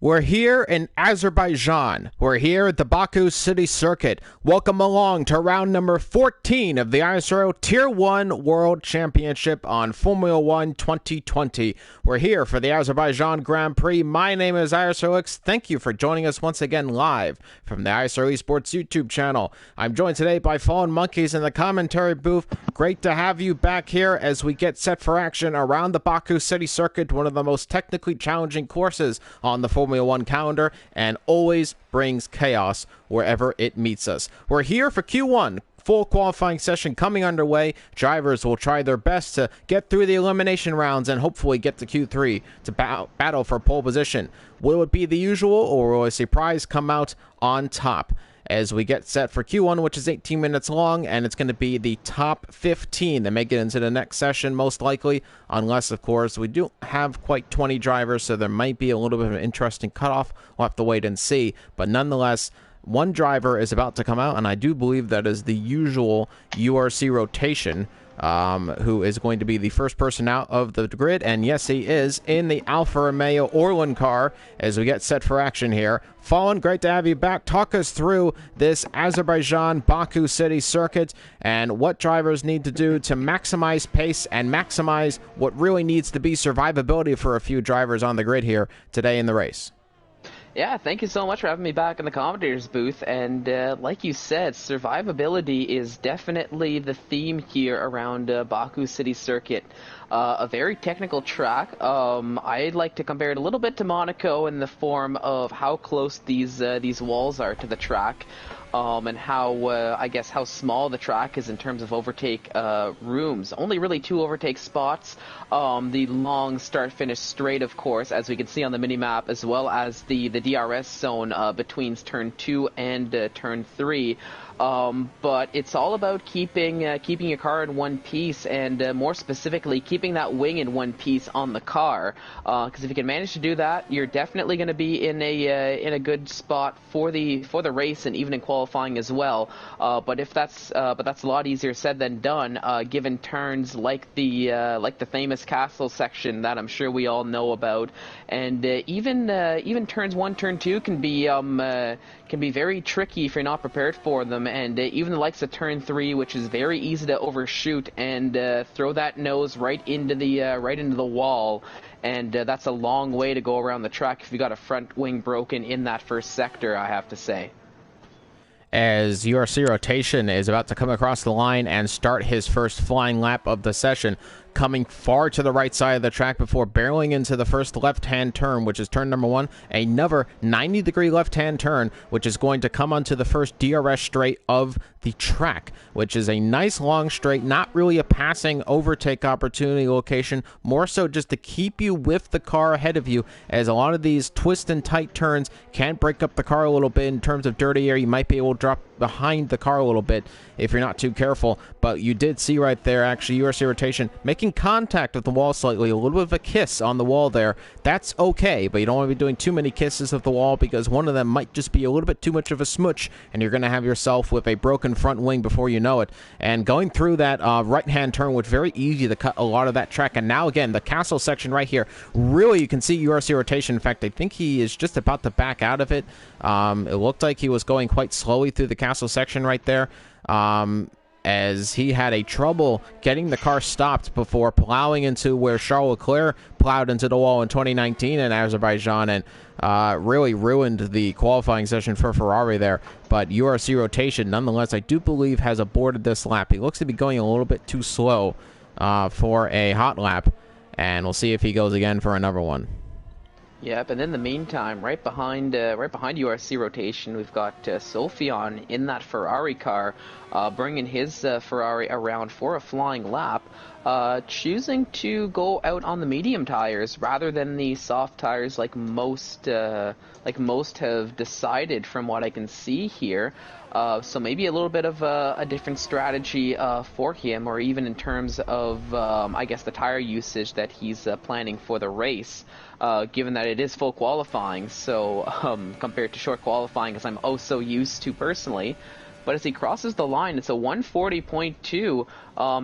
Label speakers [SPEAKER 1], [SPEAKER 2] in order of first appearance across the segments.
[SPEAKER 1] We're here in Azerbaijan. We're here at the Baku City Circuit. Welcome along to round number 14 of the ISRL Tier 1 World Championship on Formula 1 2020. We're here for the Azerbaijan Grand Prix. My name is ISRL X. Thank you for joining us once again live from the ISRL Esports YouTube channel. I'm joined today by Fallen Monkeys in the commentary booth. Great to have you back here as we get set for action around the Baku City Circuit, one of the most technically challenging courses on the Formula 1 calendar, and always brings chaos wherever it meets us. We're here for Q1. Full qualifying session coming underway. Drivers will try their best to get through the elimination rounds and hopefully get to Q3 to battle for pole position. Will it be the usual, or will a surprise come out on top? As we get set for Q1, which is 18 minutes long, and it's going to be the top 15 that make it into the next session, most likely, unless, of course, we do have quite 20 drivers, so there might be a little bit of an interesting cutoff. We'll have to wait and see, but nonetheless, one driver is about to come out, and I do believe that is the usual URC rotation, who is going to be the first person out of the grid, and yes, he is in the Alfa Romeo Orlen car as we get set for action here. Fallen, great to have you back. Talk us through this Azerbaijan Baku City Circuit and what drivers need to do to maximize pace and maximize what really needs to be survivability for a few drivers on the grid here today in the race.
[SPEAKER 2] Yeah, thank you so much for having me back in the commentators booth. And like you said, survivability is definitely the theme here around Baku City Circuit. A very technical track. I'd like to compare it a little bit to Monaco in the form of how close these walls are to the track. And how, I guess, how small the track is in terms of overtake rooms. Only really 2 overtake spots. The long start-finish straight, of course, as we can see on the mini-map, as well as the DRS zone between turn 2 and turn 3. But it's all about keeping your car in one piece, and more specifically, keeping that wing in one piece on the car. Because if you can manage to do that, you're definitely going to be in a good spot for the race and even in qualifying as well. But that's a lot easier said than done, given turns like the famous castle section that I'm sure we all know about, and even turns 1, turn 2 can be very tricky if you're not prepared for them. And even the likes of turn 3, which is very easy to overshoot and throw that nose right into the wall, and that's a long way to go around the track if you got a front wing broken in that first sector, I have to say.
[SPEAKER 1] As URC rotation is about to come across the line and start his first flying lap of the session, coming far to the right side of the track before barreling into the first left-hand turn, which is turn number 1, another 90-degree left-hand turn, which is going to come onto the first DRS straight of the track, which is a nice long straight, not really a passing overtake opportunity location, more so just to keep you with the car ahead of you, as a lot of these twist and tight turns can break up the car a little bit in terms of dirty air. You might be able to drop behind the car a little bit if you're not too careful, but you did see right there actually URC rotation making contact with the wall slightly, a little bit of a kiss on the wall there. That's okay, but you don't want to be doing too many kisses of the wall, because one of them might just be a little bit too much of a smooch, and you're going to have yourself with a broken front wing before you know it. And going through that right-hand turn was very easy to cut a lot of that track. And now again, the castle section right here, really you can see URC rotation. In fact, I think he is just about to back out of it. It looked like he was going quite slowly through the castle section right there, as he had a trouble getting the car stopped before plowing into where Charles Leclerc plowed into the wall in 2019 in Azerbaijan, and really ruined the qualifying session for Ferrari there. But URC rotation, nonetheless, I do believe has aborted this lap. He looks to be going a little bit too slow for a hot lap, and we'll see if he goes again for another one.
[SPEAKER 2] Yep, and in the meantime, right behind URC rotation, we've got Sophion in that Ferrari car, bringing his Ferrari around for a flying lap, choosing to go out on the medium tires rather than the soft tires like most have decided from what I can see here. So maybe a little bit of a different strategy for him, or even in terms of, I guess, the tire usage that he's planning for the race, given that it is full qualifying, so compared to short qualifying, as I'm oh so used to personally. but as he crosses the line, it's a 140.2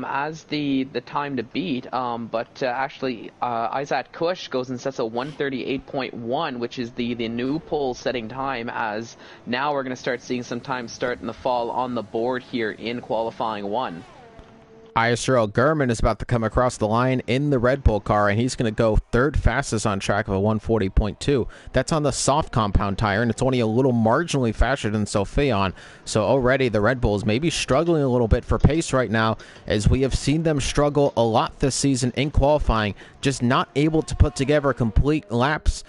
[SPEAKER 2] as the time to beat. But actually, Isaac Kush goes and sets a 138.1, which is the new pole setting time, as now we're going to start seeing some time starting to fall on the board here in qualifying one.
[SPEAKER 1] ISRL Gurman is about to come across the line in the Red Bull car, and he's going to go third fastest on track of a 140.2. That's on the soft compound tire, and it's only a little marginally faster than Sophion. So already the Red Bulls may be struggling a little bit for pace right now, as we have seen them struggle a lot this season in qualifying, just not able to put together complete laps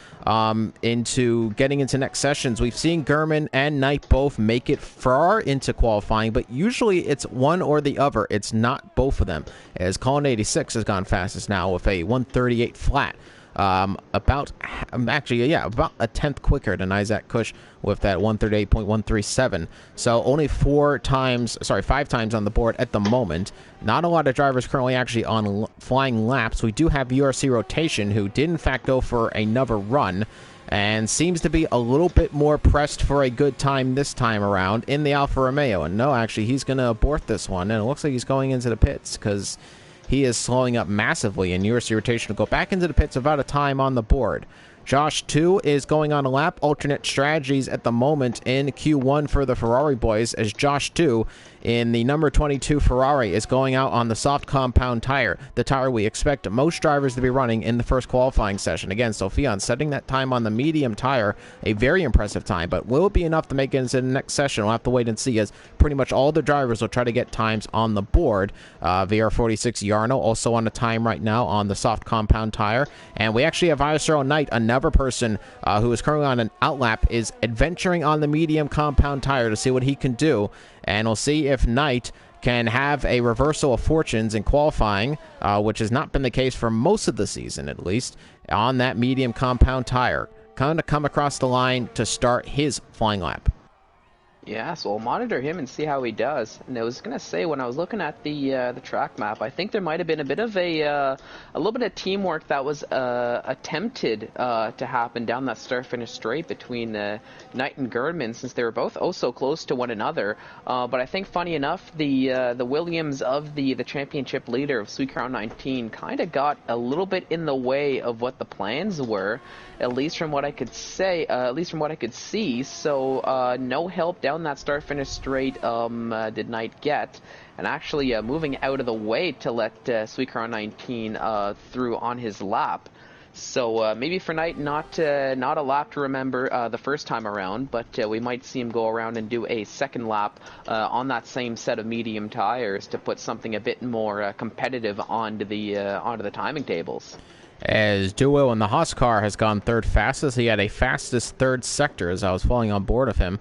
[SPEAKER 1] into getting into next sessions. We've seen Gurman and Knight both make it far into qualifying, but usually it's one or the other. It's not both of them, as Colin 86 has gone fastest now with a 138 flat. About a tenth quicker than Isaac Kush with that 138.137. So only 5 times on the board at the moment. Not a lot of drivers currently actually on flying laps. We do have URC Rotation, who did in fact go for another run, and seems to be a little bit more pressed for a good time this time around in the Alfa Romeo. And no, actually, he's going to abort this one, and it looks like he's going into the pits, because he is slowing up massively, and URC Rotation will go back into the pits without a time on the board. Josh 2 is going on a lap. Alternate strategies at the moment in Q1 for the Ferrari boys, as Josh 2 in the number 22 Ferrari is going out on the soft compound tire, the tire we expect most drivers to be running in the first qualifying session. Again, Sophion setting that time on the medium tire, a very impressive time, but will it be enough to make it into the next session? We'll have to wait and see, as pretty much all the drivers will try to get times on the board. VR46 Yarno also on a time right now on the soft compound tire, and we actually have ISRL Knight, another person who is currently on an outlap, is adventuring on the medium compound tire to see what he can do, and we'll see if Knight can have a reversal of fortunes in qualifying, which has not been the case for most of the season, at least, on that medium compound tire. Kind of come across the line to start his flying lap.
[SPEAKER 2] Yeah, so we'll monitor him and see how he does. And I was gonna say, when I was looking at the track map, I think there might have been a bit of a little bit of teamwork that was attempted to happen down that start-finish straight between Knight and Gerdman, since they were both oh so close to one another. But I think, funny enough, the Williams of the championship leader of Sweet Crown 19 kind of got a little bit in the way of what the plans were, at least from what I could say, at least from what I could see. So no help down that start-finish straight did Knight get, and actually moving out of the way to let Sweet Crown 19 through on his lap. So maybe for Knight, not a lap to remember the first time around, but we might see him go around and do a second lap on that same set of medium tires to put something a bit more competitive onto the timing tables.
[SPEAKER 1] As Duo in the Haas car has gone third fastest, he had a fastest third sector as I was falling on board of him,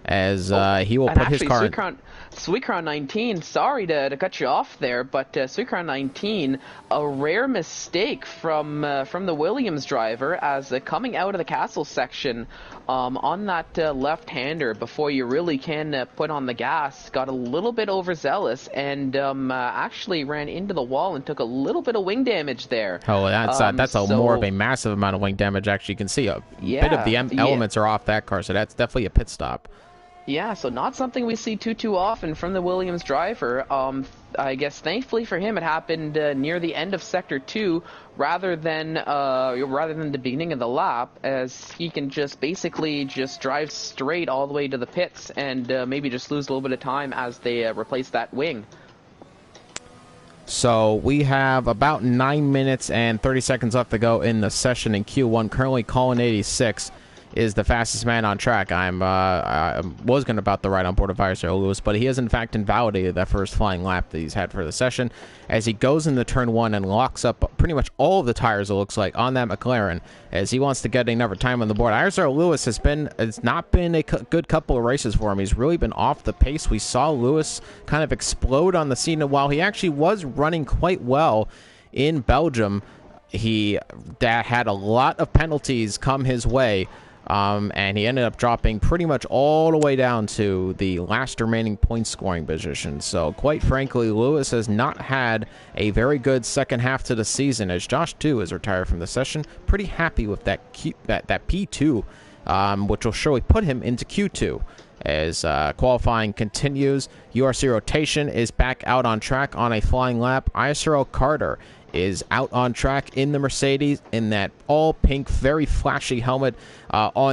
[SPEAKER 1] as he will put his car in.
[SPEAKER 2] Sweet Crown 19, sorry to cut you off there, but Sweet Crown 19, a rare mistake from the Williams driver, as coming out of the castle section on that left-hander before you really can put on the gas, got a little bit overzealous and actually ran into the wall and took a little bit of wing damage there.
[SPEAKER 1] Oh, that's more of a massive amount of wing damage. Actually, you can see a bit of the elements are off that car, so that's definitely a pit stop.
[SPEAKER 2] Yeah, so not something we see too often from the Williams driver. I guess thankfully for him, it happened near the end of Sector 2 rather than the beginning of the lap, as he can basically drive straight all the way to the pits and maybe just lose a little bit of time as they replace that wing.
[SPEAKER 1] So we have about 9 minutes and 30 seconds left to go in the session in Q1. Currently, Colin 86 is the fastest man on track. I was going to about the ride on board of ISRL Lewis, but he has in fact invalidated that first flying lap that he's had for the session, as he goes into turn 1 and locks up pretty much all of the tires, it looks like, on that McLaren, as he wants to get another time on the board. ISRL Lewis it's not been a good couple of races for him. He's really been off the pace. We saw Lewis kind of explode on the scene, and while he actually was running quite well in Belgium, he had a lot of penalties come his way. And he ended up dropping pretty much all the way down to the last remaining point scoring position. So quite frankly, Lewis has not had a very good second half to the season, as Josh 2 is retired from the session. Pretty happy with that P2, which will surely put him into Q2. as qualifying continues. URC Rotation is back out on track on a flying lap. ISRL Carter is out on track in the Mercedes in that all pink, very flashy helmet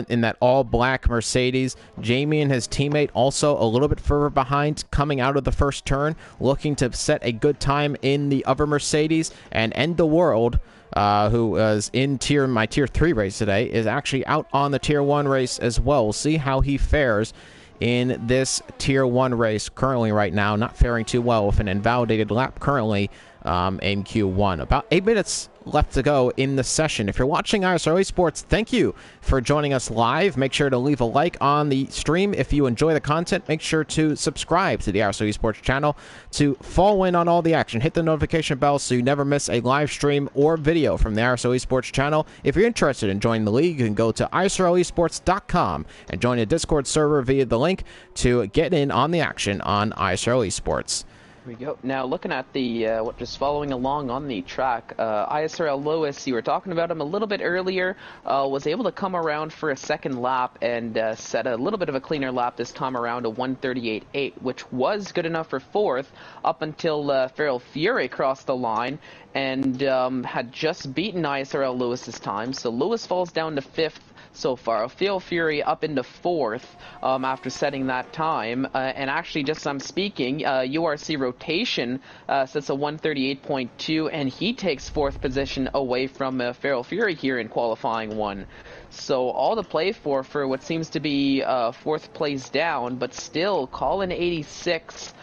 [SPEAKER 1] in that all black Mercedes. Jamie and his teammate also a little bit further behind coming out of the first turn, looking to set a good time in the other Mercedes. And End the World, who was in my tier 3 race today, is actually out on the tier 1 race as well. We'll see how he fares in this tier 1 race currently right now. Not faring too well with an invalidated lap currently in Q1. About 8 minutes left to go in the session. If you're watching ISRL Esports, thank you for joining us live. Make sure to leave a like on the stream if you enjoy the content. Make sure to subscribe to the ISRL Esports channel to follow in on all the action. Hit the notification bell so you never miss a live stream or video from the ISRL Esports channel. If you're interested in joining the league, you can go to ISRLesports.com and join a Discord server via the link to get in on the action on ISRL Esports.
[SPEAKER 2] We go. Now, looking at the just following along on the track, ISRL Lewis, you were talking about him a little bit earlier, was able to come around for a second lap and set a little bit of a cleaner lap this time around, a 1:38.8, which was good enough for fourth up until Feral Fury crossed the line and had just beaten ISRL Lewis this time. So Lewis falls down to fifth so far. Feral Fury up into fourth after setting that time. And actually, just as I'm speaking, URC Rotation sets a 1:38.2, and he takes fourth position away from Feral Fury here in qualifying one. So all to play for what seems to be fourth place down, but still Colin 86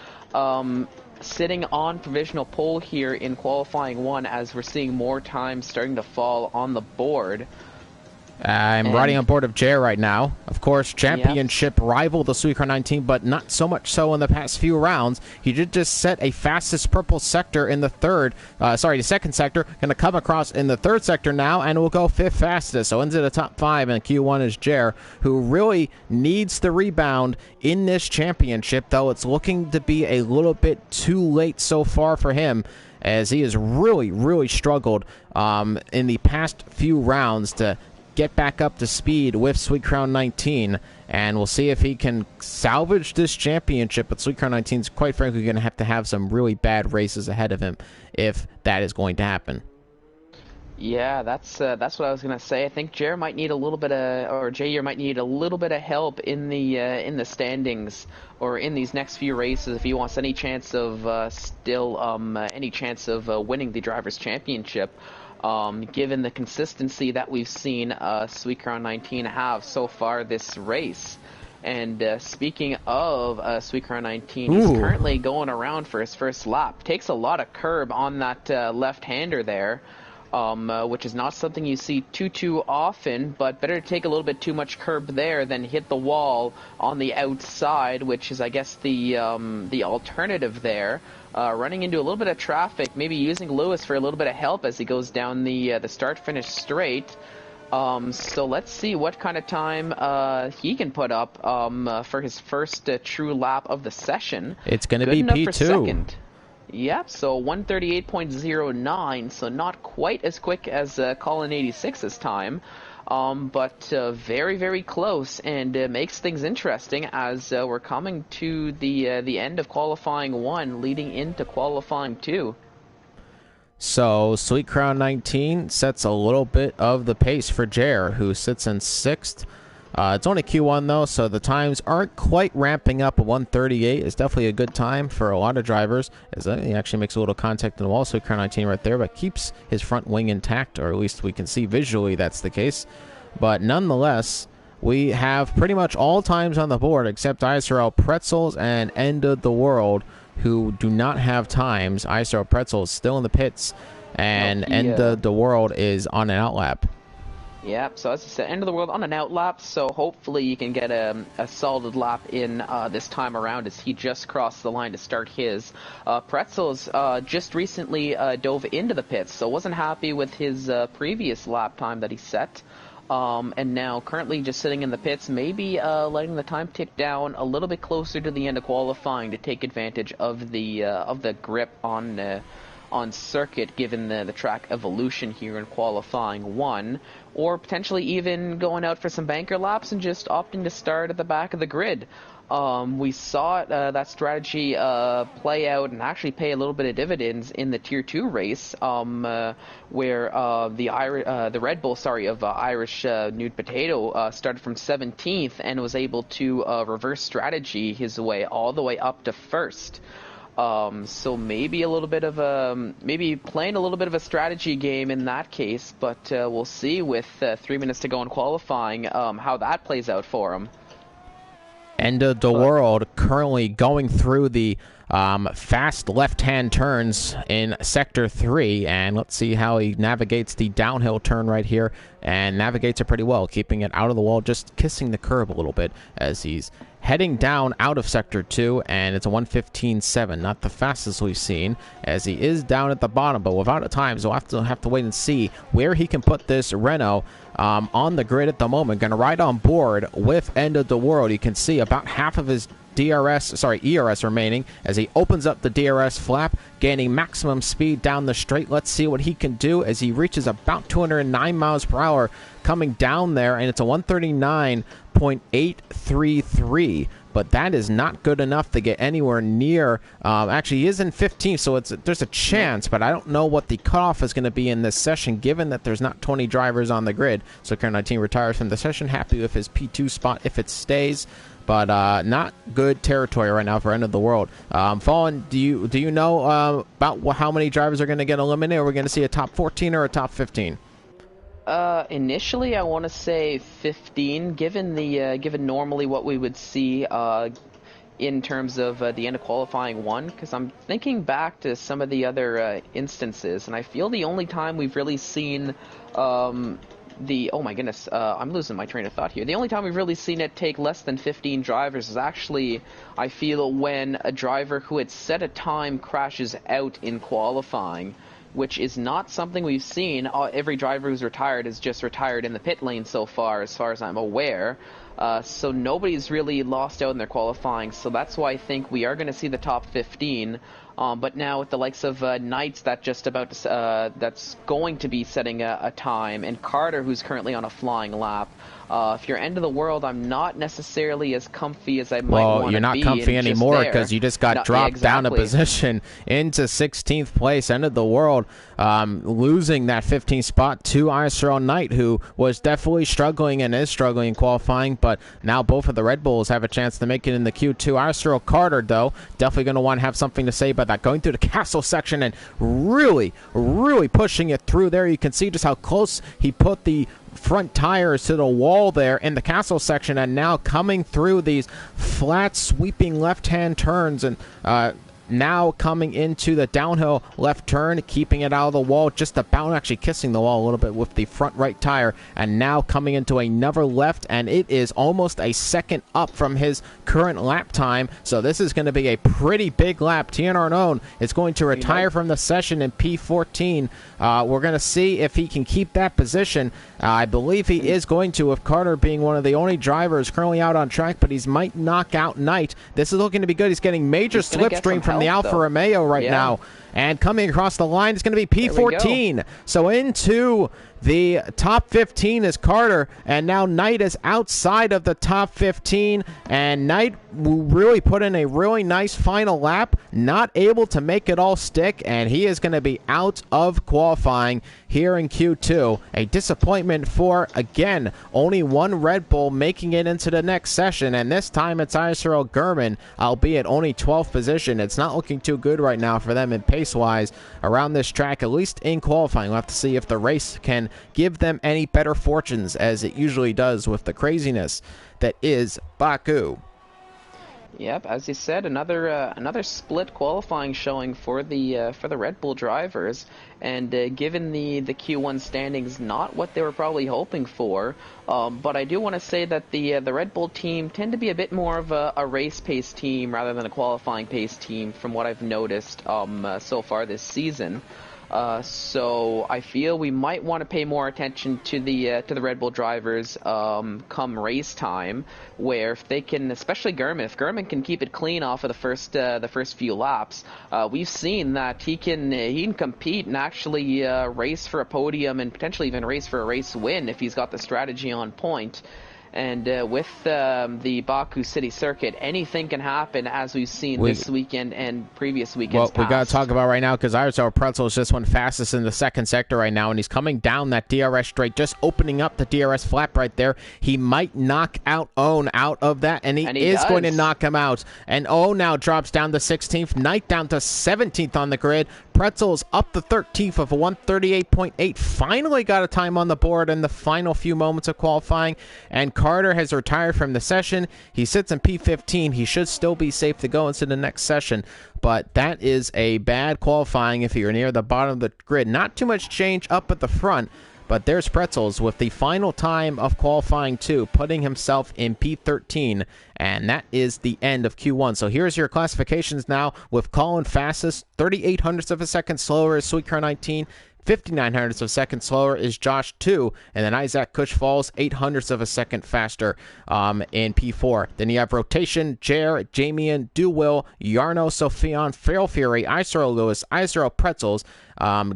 [SPEAKER 2] sitting on provisional pole here in qualifying one, as we're seeing more time starting to fall on the board.
[SPEAKER 1] I'm riding on board of Jer right now. Of course, championship rival, the Suicar 19, but not so much so in the past few rounds. He did just set a fastest purple sector in the the second sector. Going to come across in the third sector now, and will go fifth fastest. So into the top 5, and Q1 is Jer, who really needs the rebound in this championship, though it's looking to be a little bit too late so far for him, as he has really, really struggled in the past few rounds to get back up to speed with Sweet Crown 19, and we'll see if he can salvage this championship. But Sweet Crown 19 is quite frankly going to have some really bad races ahead of him if that is going to happen.
[SPEAKER 2] Yeah, that's what I was gonna say. I think Jair might need a little bit of help in the standings or in these next few races if he wants any chance of winning the Drivers' Championship. Given the consistency that we've seen Sweet Crown 19 have so far this race. And speaking of Sweet Crown 19, he's currently going around for his first lap. Takes a lot of curb on that left-hander there, which is not something you see too often, but better to take a little bit too much curb there than hit the wall on the outside, which is, I guess, the alternative there. Running into a little bit of traffic, maybe using Lewis for a little bit of help as he goes down the start-finish straight. So let's see what kind of time he can put up for his first true lap of the session.
[SPEAKER 1] It's going to be P2. For second.
[SPEAKER 2] Yep, so 1:38.09, so not quite as quick as Colin 86's time. But very, very close, and makes things interesting as we're coming to the end of qualifying one, leading into qualifying two.
[SPEAKER 1] So Sweet Crown 19 sets a little bit of the pace for Jer, who sits in 6th. It's only Q1 though, so the times aren't quite ramping up. A 1:38 is definitely a good time for a lot of drivers, as he actually makes a little contact in the wall. So Crown 19 right there, but keeps his front wing intact, or at least we can see visually that's the case. But nonetheless, we have pretty much all times on the board except ISRL Pretzels and End of the World, who do not have times. ISRL Pretzels still in the pits, and End of the World is on an outlap.
[SPEAKER 2] Yep, so as I said, End of the World on an outlap, so hopefully you can get a solid lap in this time around, as he just crossed the line to start his. Pretzels just recently dove into the pits, so wasn't happy with his previous lap time that he set. And now currently just sitting in the pits, maybe letting the time tick down a little bit closer to the end of qualifying to take advantage of the grip on on circuit, given the track evolution here in qualifying 1, or potentially even going out for some banker laps and just opting to start at the back of the grid. We saw that strategy play out and actually pay a little bit of dividends in the Tier 2 race, where the Red Bull, of Irish Nude Potato started from 17th and was able to reverse strategy his way all the way up to first. So maybe a little bit of maybe playing a little bit of a strategy game in that case, but we'll see with 3 minutes to go in qualifying how that plays out for him.
[SPEAKER 1] End of the world currently going through the fast left-hand turns in Sector 3, and let's see how he navigates the downhill turn right here, and navigates it pretty well, keeping it out of the wall, just kissing the curb a little bit as he's heading down out of Sector 2, and it's a 1:15.7, not the fastest we've seen, as he is down at the bottom, but without a time, so we'll have to wait and see where he can put this Renault on the grid at the moment. Going to ride on board with End of the World. You can see about half of his ERS remaining as he opens up the DRS flap, gaining maximum speed down the straight. Let's see what he can do as he reaches about 209 miles per hour coming down there, and it's a 139.833. But that is not good enough to get anywhere near. Actually, he is in 15th, so there's a chance, but I don't know what the cutoff is going to be in this session, given that there's not 20 drivers on the grid. So Car 19 retires from the session, happy with his P2 spot if it stays. But not good territory right now for End of the World. Fallen, do you know about how many drivers are going to get eliminated? Are we going to see a top 14 or a top 15?
[SPEAKER 2] Initially, I want to say 15, given normally what we would see in terms of the end of qualifying 1, because I'm thinking back to some of the other instances, and I feel the only time we've really seen oh my goodness, I'm losing my train of thought here. The only time we've really seen it take less than 15 drivers is actually, I feel, when a driver who had set a time crashes out in qualifying, which is not something we've seen. Every driver who's retired is just retired in the pit lane so far as I'm aware. So nobody's really lost out in their qualifying, so that's why I think we are going to see the top 15. But now with the likes of Knights that's going to be setting a time, and Carter, who's currently on a flying lap, if you're End of the World, I'm not necessarily as comfy as I might want to be.
[SPEAKER 1] Well, you're not comfy anymore because you just got dropped down a position into 16th place. End of the World, losing that 15th spot to ISRL Knight, who was definitely struggling and is struggling in qualifying, but now both of the Red Bulls have a chance to make it in the Q2. ISRL Carter, though, definitely going to want to have something to say about that. Going through the castle section and really pushing it through there. You can see just how close he put the front tires to the wall there in the castle section, and now coming through these flat sweeping left-hand turns, and now coming into the downhill left turn, keeping it out of the wall, just about actually kissing the wall a little bit with the front right tire, and now coming into another left, and it is almost a second up from his current lap time, so this is going to be a pretty big lap. Tian Arnon is going to retire from the session in P14. We're going to see if he can keep that position. I believe he is going to, with Carter being one of the only drivers currently out on track, but he might knock out Knight. This is looking to be good. He's getting major slipstream from the Alfa Romeo right now. And coming across the line is going to be P14. So into the top 15 is Carter, and now Knight is outside of the top 15, and Knight really put in a really nice final lap, not able to make it all stick, and he is going to be out of qualifying here in Q2. A disappointment for, again, only one Red Bull making it into the next session, and this time it's ISRL German, albeit only 12th position. It's not looking too good right now for them in pace-wise around this track, at least in qualifying. We'll have to see if the race can give them any better fortunes, as it usually does with the craziness that is Baku.
[SPEAKER 2] Yep, as you said, another split qualifying showing for the Red Bull drivers, and given the Q1 standings, not what they were probably hoping for. But I do want to say that the Red Bull team tend to be a bit more of a race pace team rather than a qualifying pace team, from what I've noticed so far this season. So I feel we might want to pay more attention to the Red Bull drivers come race time, where if they can, especially German, if German can keep it clean off of the first few laps, we've seen that he can compete and actually race for a podium and potentially even race for a race win if he's got the strategy on point. And with the Baku City Circuit, anything can happen, as we've seen this weekend and previous weekends past.
[SPEAKER 1] We got to talk about right now, because ISRL Pretzels just went fastest in the second sector right now, and he's coming down that DRS straight, just opening up the DRS flap right there. He might knock out Own out of that, and he is going to knock him out. And Own now drops down to 16th, Knight down to 17th on the grid. Pretzels up the 13th of a 138.8. Finally got a time on the board in the final few moments of qualifying, and Carter has retired from the session. He sits in P15. He should still be safe to go into the next session, but that is a bad qualifying if you're near the bottom of the grid. Not too much change up at the front, but there's Pretzels with the final time of qualifying 2, putting himself in P13, and that is the end of Q1. So here's your classifications now, with Colin fastest, 38 hundredths of a second slower is Sweetcar 19, 59 hundredths of a second slower is Josh 2, and then Isaac Kush falls 8 hundredths of a second faster in P4. Then you have rotation, Jer, Jamian, Duwill, Yarno, Sophion, Feral Fury, ISRL Lewis, ISRL Pretzels,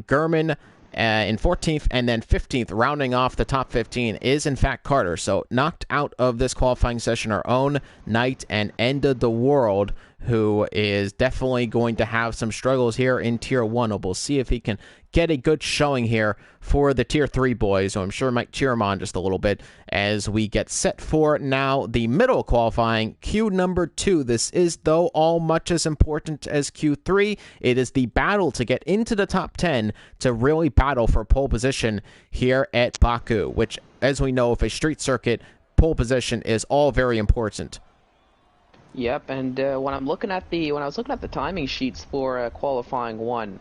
[SPEAKER 1] German, in 14th, and then 15th, rounding off the top 15, is in fact Carter. So knocked out of this qualifying session our own Knight and End of the World, who is definitely going to have some struggles here in Tier 1. We'll see if he can get a good showing here for the Tier 3 boys, so I'm sure might cheer him on just a little bit as we get set for now the middle qualifying, Q number 2. This is, though, all much as important as Q3. It is the battle to get into the top 10 to really battle for pole position here at Baku, which, as we know, if a street circuit, pole position is all very important.
[SPEAKER 2] Yep, and when I was looking at the timing sheets for qualifying 1,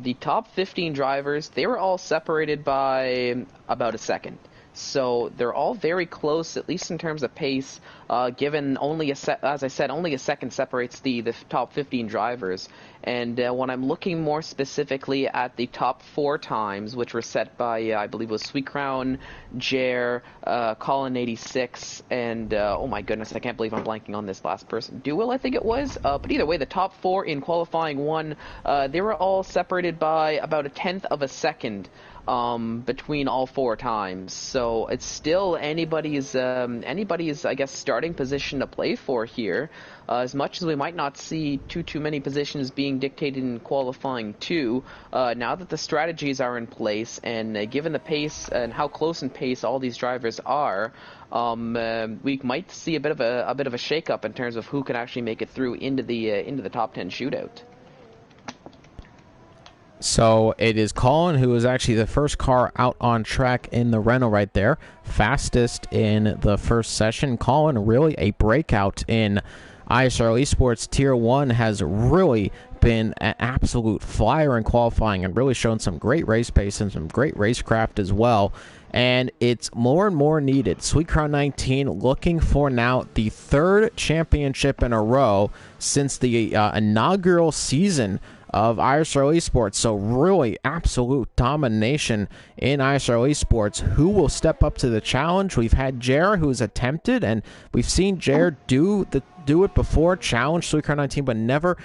[SPEAKER 2] the top 15 drivers, they were all separated by about a second. So they're all very close, at least in terms of pace, given only as I said, only a second separates the top 15 drivers. And when I'm looking more specifically at the top 4 times, which were set by, I believe it was Sweet Crown, Jer, Colin 86, and, oh my goodness, I can't believe I'm blanking on this last person. Duwill, I think it was. But either way, the top 4 in qualifying 1, they were all separated by about a tenth of a second. Between all 4 times, so it's still anybody's I guess starting position to play for here. As much as we might not see too many positions being dictated in qualifying 2, now that the strategies are in place and given the pace and how close in pace all these drivers are, we might see a bit of a shakeup in terms of who can actually make it through into the top 10 shootout.
[SPEAKER 1] So it is Colin who is actually the first car out on track in the Renault right there. Fastest in the first session. Colin, really a breakout in ISRL Esports. Tier 1 has really been an absolute flyer in qualifying and really shown some great race pace and some great racecraft as well. And it's more and more needed. Sweet Crown 19 looking for now the 3rd championship in a row since the inaugural season of ISRL Esports. So really absolute domination in ISRL Esports. Who will step up to the challenge? We've had Jer, who's attempted, and we've seen Jer do it before, challenge Sweetcar 19, but never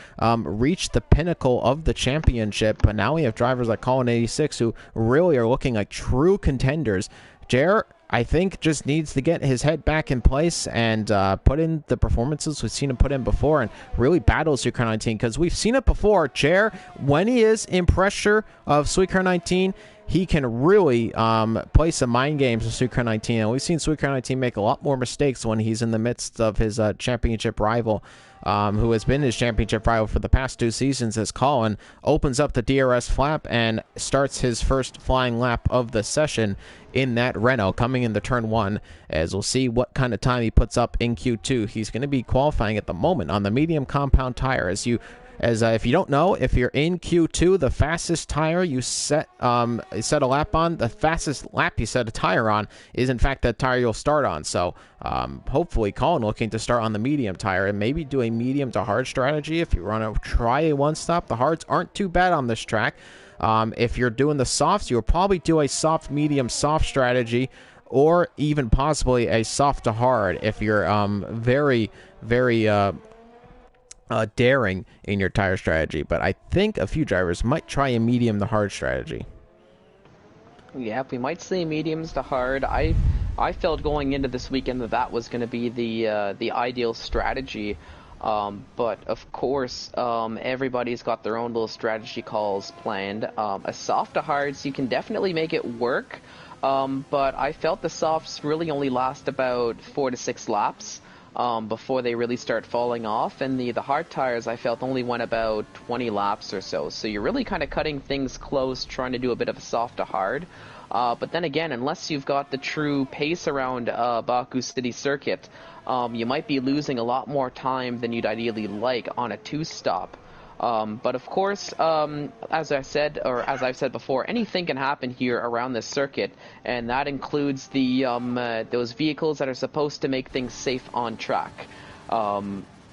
[SPEAKER 1] reach the pinnacle of the championship. But now we have drivers like Colin 86 who really are looking like true contenders. Jer, I think, just needs to get his head back in place and put in the performances we've seen him put in before and really battle Sweetcar 19, because we've seen it before. Jer, when he is in pressure of Sweetcar 19, he can really play some mind games with Sweetcar 19. And we've seen Sweetcar 19 make a lot more mistakes when he's in the midst of his championship rival, who has been his championship rival for the past 2 seasons, as Colin opens up the DRS flap and starts his first flying lap of the session in that Renault, coming into turn 1, as we'll see what kind of time he puts up in Q2. He's going to be qualifying at the moment on the medium compound tire. If you don't know, if you're in Q2, the fastest tire you set a lap on, the fastest lap you set a tire on is in fact that tire you'll start on. So hopefully Colin looking to start on the medium tire and maybe do a medium to hard strategy if you want to try a one-stop. The hards aren't too bad on this track. If you're doing the softs, you'll probably do a soft, medium, soft strategy, or even possibly a soft to hard if you're very, very daring in your tire strategy. But I think a few drivers might try a medium to hard strategy.
[SPEAKER 2] Yeah, we might see mediums to hard. I felt going into this weekend that was going to be the ideal strategy. But of course, everybody's got their own little strategy calls planned. A soft to hards, you can definitely make it work. But I felt the softs really only last about 4 to 6 laps before they really start falling off, and the hard tires I felt only went about 20 laps or so. So you're really kind of cutting things close, trying to do a bit of a soft to hard. But then again, unless you've got the true pace around Baku City Circuit, you might be losing a lot more time than you'd ideally like on a two-stop. But of course, as I've said before, anything can happen here around this circuit, and that includes those vehicles that are supposed to make things safe on track.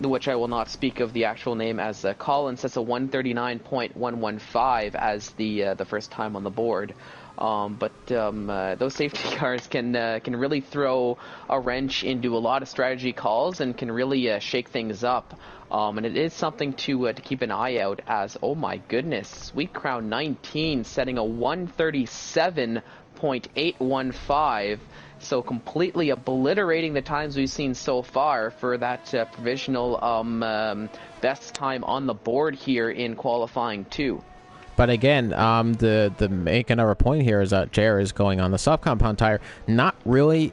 [SPEAKER 2] Which I will not speak of the actual name, as Colin sets a 139.115 as the first time on the board. But those safety cars can really throw a wrench into a lot of strategy calls and can really shake things up. And it is something to keep an eye out, as, oh my goodness, Sweet Crown 19 setting a 137.815, so completely obliterating the times we've seen so far for that provisional best time on the board here in qualifying 2.
[SPEAKER 1] But again, the make another point here is that JR is going on the soft compound tire. Not really.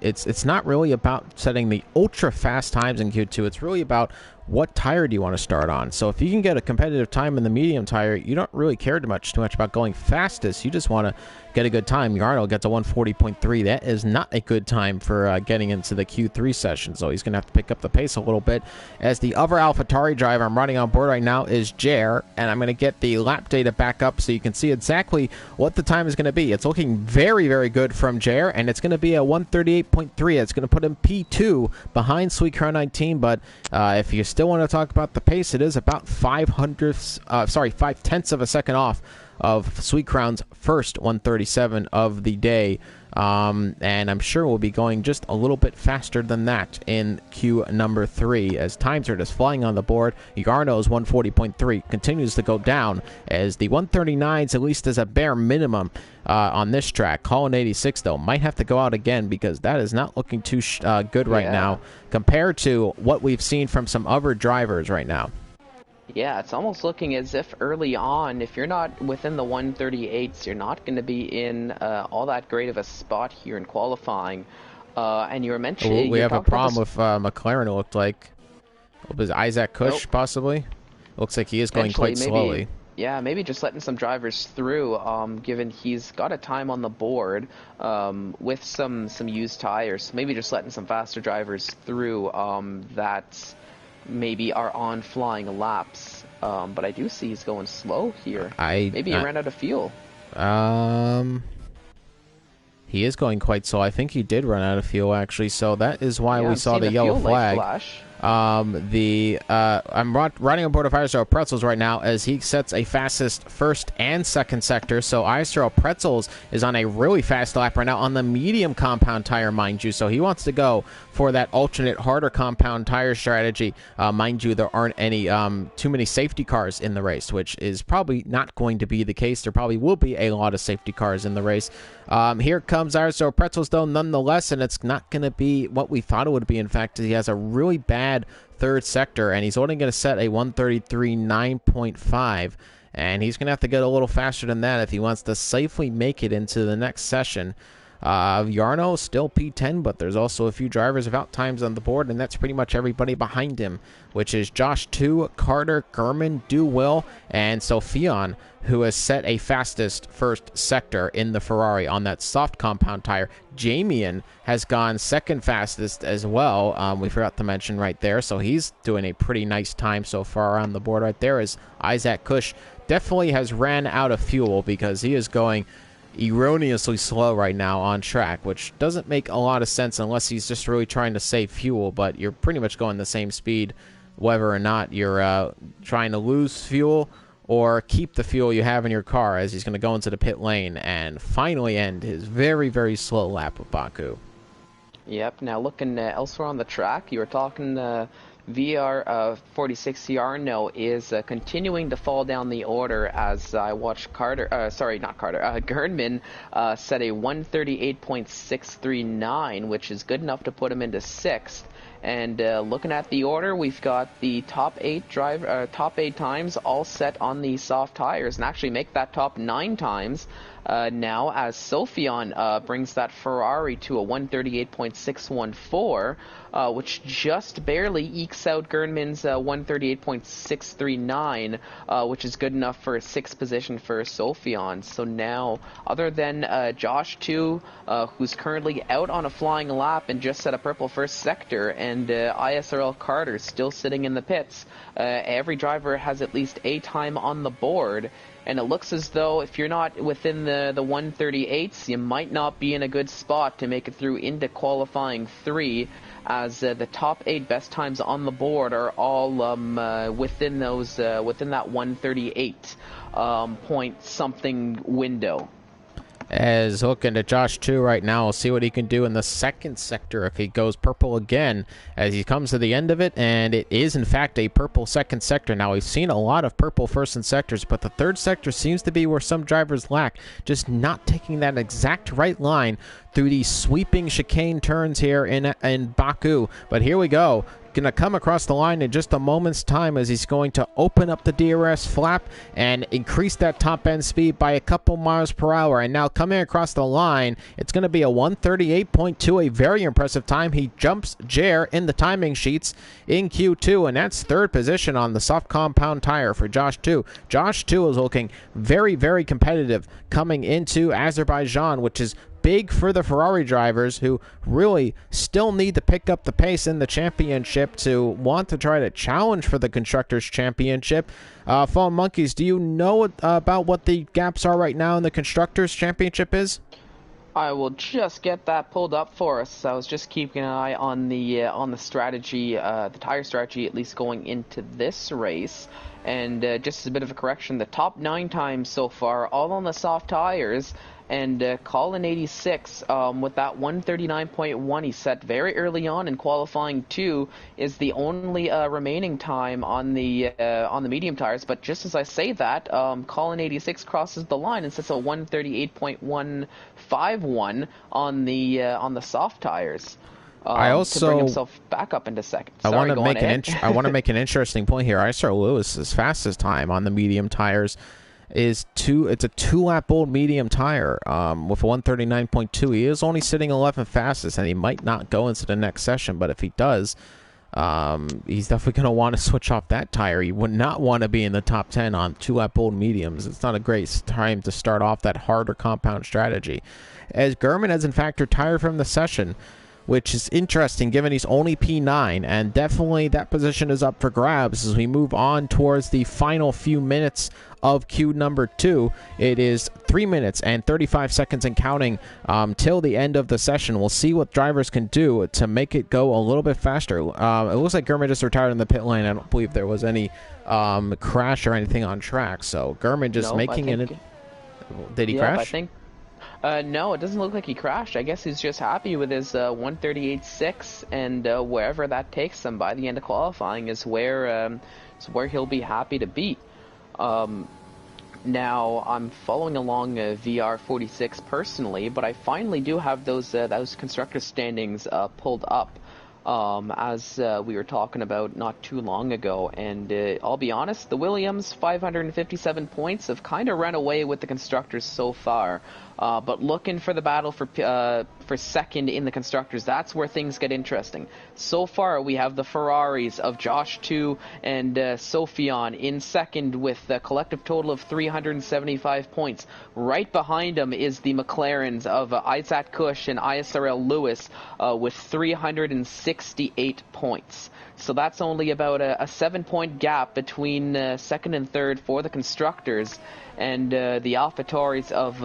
[SPEAKER 1] It's not really about setting the ultra fast times in Q2. It's really about what tire do you want to start on. So if you can get a competitive time in the medium tire, you don't really care too much about going fastest. You just want to get a good time. Yarno gets a 140.3. That is not a good time for getting into the Q3 session. So he's going to have to pick up the pace a little bit. As the other AlphaTauri driver I'm running on board right now is Jer, and I'm going to get the lap data back up so you can see exactly what the time is going to be. It's looking very, very good from Jer, and it's going to be a 138.3. It's going to put him P2 behind Sweet Crown 19, but if you still want to talk about the pace, it is about 5/10ths of a second off of Sweet Crown's first 137 of the day. And I'm sure we'll be going just a little bit faster than that in Q number 3, as times are just flying on the board. Yarno's 140.3 continues to go down, as the 139s, at least as a bare minimum on this track. Colin 86, though, might have to go out again, because that is not looking too good right now compared to what we've seen from some other drivers right now.
[SPEAKER 2] Yeah, it's almost looking as if early on, if you're not within the 138s, you're not going to be in all that great of a spot here in qualifying. And you were mentioning...
[SPEAKER 1] We have a problem with McLaren, it looked like. Was Isaac Kush, possibly? Looks like he is going quite slowly.
[SPEAKER 2] Yeah, maybe just letting some drivers through, given he's got a time on the board with some used tires. Maybe just letting some faster drivers through that... maybe are on flying laps, but I do see he's going slow here. Maybe he ran out of fuel.
[SPEAKER 1] He is going quite slow. I think he did run out of fuel, actually, so that is why we saw the yellow flag. I'm riding on board of ISRL Pretzels right now, as he sets a fastest first and second sector. So ISRL Pretzels is on a really fast lap right now on the medium compound tire, mind you. So he wants to go for that alternate harder compound tire strategy. Mind you, there aren't any too many safety cars in the race, which is probably not going to be the case. There probably will be a lot of safety cars in the race. Here comes ISRL Pretzels, though, nonetheless, and it's not going to be what we thought it would be. In fact, he has a really bad third sector, and he's only going to set a 133.9.5, and he's going to have to get a little faster than that if he wants to safely make it into the next session. Yarno still P10, but there's also a few drivers without times on the board, and that's pretty much everybody behind him, which is Josh 2, Carter, Gurman, Will, and Sophion, who has set a fastest first sector in the Ferrari on that soft compound tire. Jamian has gone second fastest as well. We forgot to mention right there, so he's doing a pretty nice time so far on the board right there, as Isaac Kush definitely has ran out of fuel, because he is going erroneously slow right now on track, which doesn't make a lot of sense unless he's just really trying to save fuel, but you're pretty much going the same speed whether or not you're trying to lose fuel or keep the fuel you have in your car, as he's going to go into the pit lane and finally end his very, very slow lap of Baku.
[SPEAKER 2] Yep. Now looking elsewhere on the track, you were talking VR 46CR is continuing to fall down the order as I watched Gernman set a 138.639, which is good enough to put him into 6th. And looking at the order, we've got the top 8 times all set on the soft tires, and actually make that top 9 times now, as Sophion brings that Ferrari to a 138.614, which just barely ekes out Gernman's 138.639, which is good enough for a 6th position for Sophion. So now, other than Josh 2, who's currently out on a flying lap and just set a purple first sector, and ISRL Carter still sitting in the pits, every driver has at least a time on the board. And it looks as though if you're not within the 138s, you might not be in a good spot to make it through into qualifying 3, as the top 8 best times on the board are all within that 138 point something window.
[SPEAKER 1] As looking at Josh 2 right now, we'll see what he can do in the 2nd sector if he goes purple again as he comes to the end of it, and it is in fact a purple 2nd sector. Now, we've seen a lot of purple 1st and sectors, but the 3rd sector seems to be where some drivers lack, just not taking that exact right line through these sweeping chicane turns here in Baku. But here we go. Going to come across the line in just a moment's time as he's going to open up the DRS flap and increase that top end speed by a couple miles per hour. And now coming across the line, it's going to be a 138.2, a very impressive time. He jumps Jer in the timing sheets in Q2, and that's 3rd position on the soft compound tire for Josh 2. Josh 2 is looking very, very competitive coming into Azerbaijan, which is big for the Ferrari drivers who really still need to pick up the pace in the championship to want to try to challenge for the Constructors' Championship. Fallen Monkeys, do you know about what the gaps are right now in the Constructors' Championship is?
[SPEAKER 2] I will just get that pulled up for us. I was just keeping an eye on the strategy, the tire strategy, at least going into this race. And just as a bit of a correction, the top 9 times so far, all on the soft tires. And Colin 86 with that 139.1 he set very early on in qualifying 2 is the only remaining time on the medium tires. But just as I say that, Colin 86 crosses the line and sets a 138.151 on the soft tires.
[SPEAKER 1] I also
[SPEAKER 2] to bring himself back up into 2nd.
[SPEAKER 1] I want to make an interesting point here. ISRL Lewis's fastest time on the medium tires is it's a 2-lap old medium tire with a 139.2. He is only sitting 11th fastest, and he might not go into the next session, but if he does, he's definitely going to want to switch off that tire. He would not want to be in the top 10 on 2-lap old mediums. It's not a great time to start off that harder compound strategy, as Gurman has in fact retired from the session, which is interesting given he's only P9, and definitely that position is up for grabs as we move on towards the final few minutes of Q number 2. It is 3 minutes and 35 seconds and counting till the end of the session. We'll see what drivers can do to make it go a little bit faster. It looks like Gurman just retired in the pit lane. I don't believe there was any crash or anything on track, so Gurman just making it. Did he crash?
[SPEAKER 2] I think no, it doesn't look like he crashed. I guess he's just happy with his 138.6, and wherever that takes him by the end of qualifying is where he'll be happy to be. Now, I'm following along VR46 personally, but I finally do have those constructor standings pulled up, as we were talking about not too long ago. And I'll be honest, the Williams 557 points have kind of run away with the constructors so far. But looking for the battle for 2nd in the constructors, that's where things get interesting. So far, we have the Ferraris of Josh 2 and Sophion in 2nd with a collective total of 375 points. Right behind them is the McLarens of Isaac Kush and ISRL Lewis with 368 points. So that's only about a 7-point gap between 2nd and 3rd for the constructors. And the AlphaTauris of,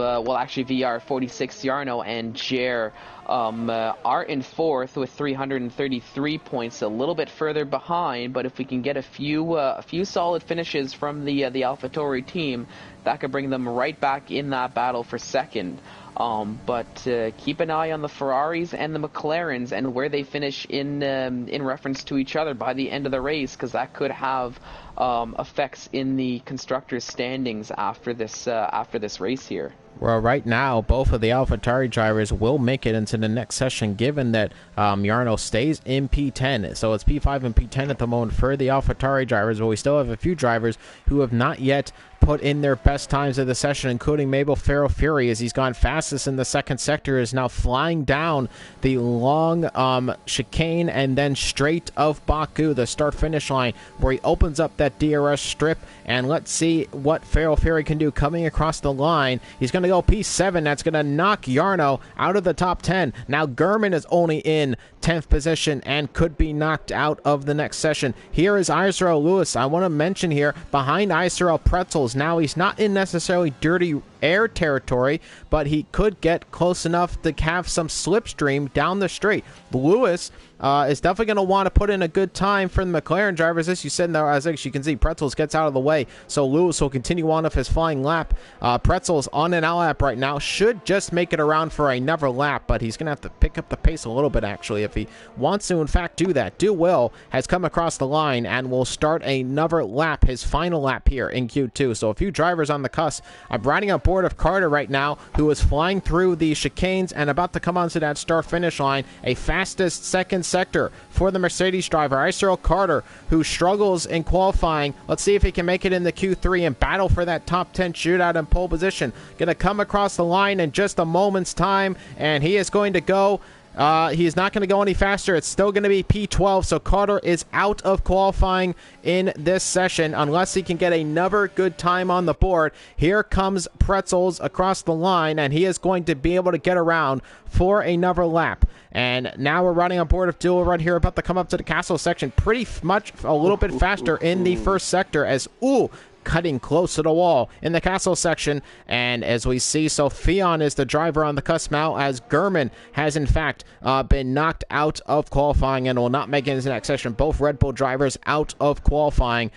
[SPEAKER 2] VR46 Yarno and Jer are in fourth with 333 points, a little bit further behind. But if we can get a few solid finishes from the AlphaTauri team, that could bring them right back in that battle for second. But keep an eye on the Ferraris and the McLarens and where they finish in reference to each other by the end of the race, because that could have effects in the constructors' standings after this race here.
[SPEAKER 1] Well, right now, both of the AlphaTauri drivers will make it into the next session, given that Yarno stays in P10. So it's P5 and P10 at the moment for the AlphaTauri drivers, but we still have a few drivers who have not yet put in their best times of the session, including Mabel Ferro Fury, as he's gone fastest in the second sector, is now flying down the long chicane and then straight of Baku, the start-finish line, where he opens up that DRS strip. And let's see what Ferro Fury can do coming across the line. He's going to go P7. That's going to knock Yarno out of the top 10. Now Gurman is only in 10th position and could be knocked out of the next session. Here is ISRL Lewis. I want to mention here, behind ISRL Pretzels. Now he's not in necessarily dirty air territory, but he could get close enough to have some slipstream down the straight. Lewis is definitely going to want to put in a good time for the McLaren drivers. As you said, now, as you can see, Pretzels gets out of the way, so Lewis will continue on with his flying lap. Pretzels on an L lap right now, should just make it around for another lap, but he's going to have to pick up the pace a little bit, actually, if he wants to, in fact, do that. Will has come across the line and will start another lap, his final lap here in Q2. So a few drivers on the cusp. I'm riding on board of Carter right now, who is flying through the chicanes and about to come onto that start-finish line. A fastest second sector for the Mercedes driver, ISRL Carter, who struggles in qualifying. Let's see if he can make it in the Q3 and battle for that top 10 shootout in pole position. Going to come across the line in just a moment's time, and he is going to go. He's not going to go any faster. It's still going to be P12, so Carter is out of qualifying in this session unless he can get another good time on the board. Here comes Pretzels across the line, and he is going to be able to get around for another lap. And now we're running on board of Dual right here, about to come up to the castle section. Pretty much a little bit faster in the first sector as, cutting close to the wall in the castle section. And as we see, Sophion is the driver on the cusp now, as Gurman has in fact been knocked out of qualifying and will not make it into the next session. Both Red Bull drivers out of qualifying,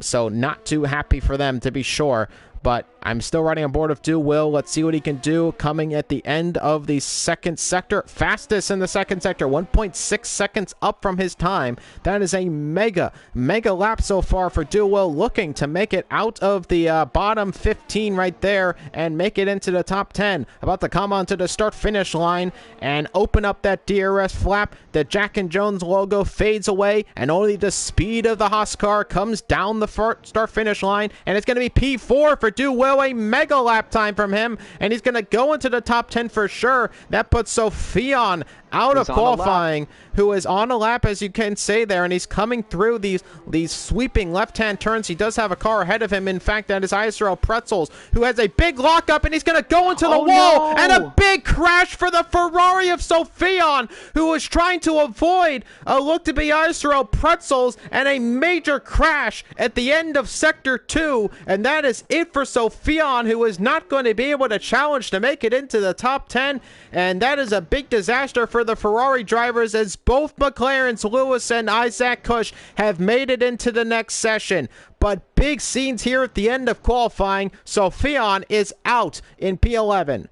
[SPEAKER 1] so not too happy for them, to be sure. But I'm still riding on board of Will. Let's see what he can do coming at the end of the second sector. Fastest in the second sector, 1.6 seconds up from his time. That is a mega lap so far for Will, looking to make it out of the bottom 15 right there and make it into the top 10. About to come onto the start-finish line and open up that DRS flap. The Jack and Jones logo fades away, and only the speed of the Haas car comes down the start-finish line, and it's going to be P4 for Will, a mega lap time from him, and he's going to go into the top 10 for sure. That puts Sophion out of qualifying, who is on a lap, as you can say there, and he's coming through these sweeping left-hand turns. He does have a car ahead of him. In fact, that is ISRL Pretzels, who has a big lockup, and he's going to go into the wall, and a big crash for the Ferrari of Sophion, who was trying to avoid a look-to-be ISRL Pretzels, and a major crash at the end of Sector 2, and that is it for Sophion, who is not going to be able to challenge to make it into the top 10, and that is a big disaster for the Ferrari drivers, as both McLarens, Lewis and Isaac Kush, have made it into the next session. But big scenes here at the end of qualifying. Sophion is out in P11.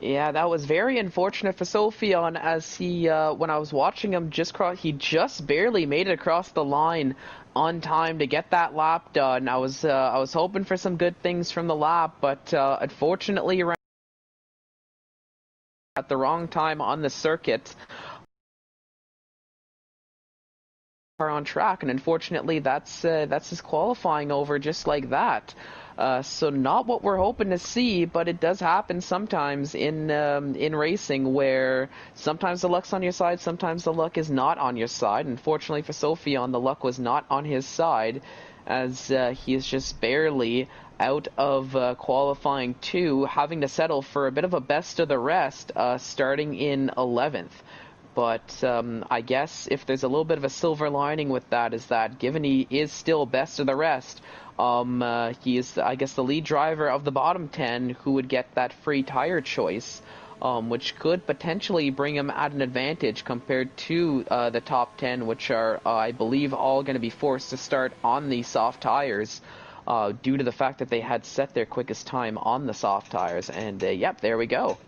[SPEAKER 2] Yeah, that was very unfortunate for Sophion, as he, when I was watching him he just barely made it across the line on time to get that lap done. I was hoping for some good things from the lap, but unfortunately, at the wrong time on the circuit are on track, and unfortunately that's his qualifying over just like that. So not what we're hoping to see, but it does happen sometimes in racing, where sometimes the luck's on your side, sometimes the luck is not on your side. Unfortunately for Sophion, the luck was not on his side, as he is just barely out of qualifying 2, having to settle for a bit of a best of the rest, starting in 11th. But I guess if there's a little bit of a silver lining with that is that given he is still best of the rest, he is, I guess, the lead driver of the bottom 10 who would get that free tire choice, which could potentially bring him at an advantage compared to the top 10, which are, I believe, all going to be forced to start on the soft tires. Due to the fact that they had set their quickest time on the soft tires. And, yep, there we go.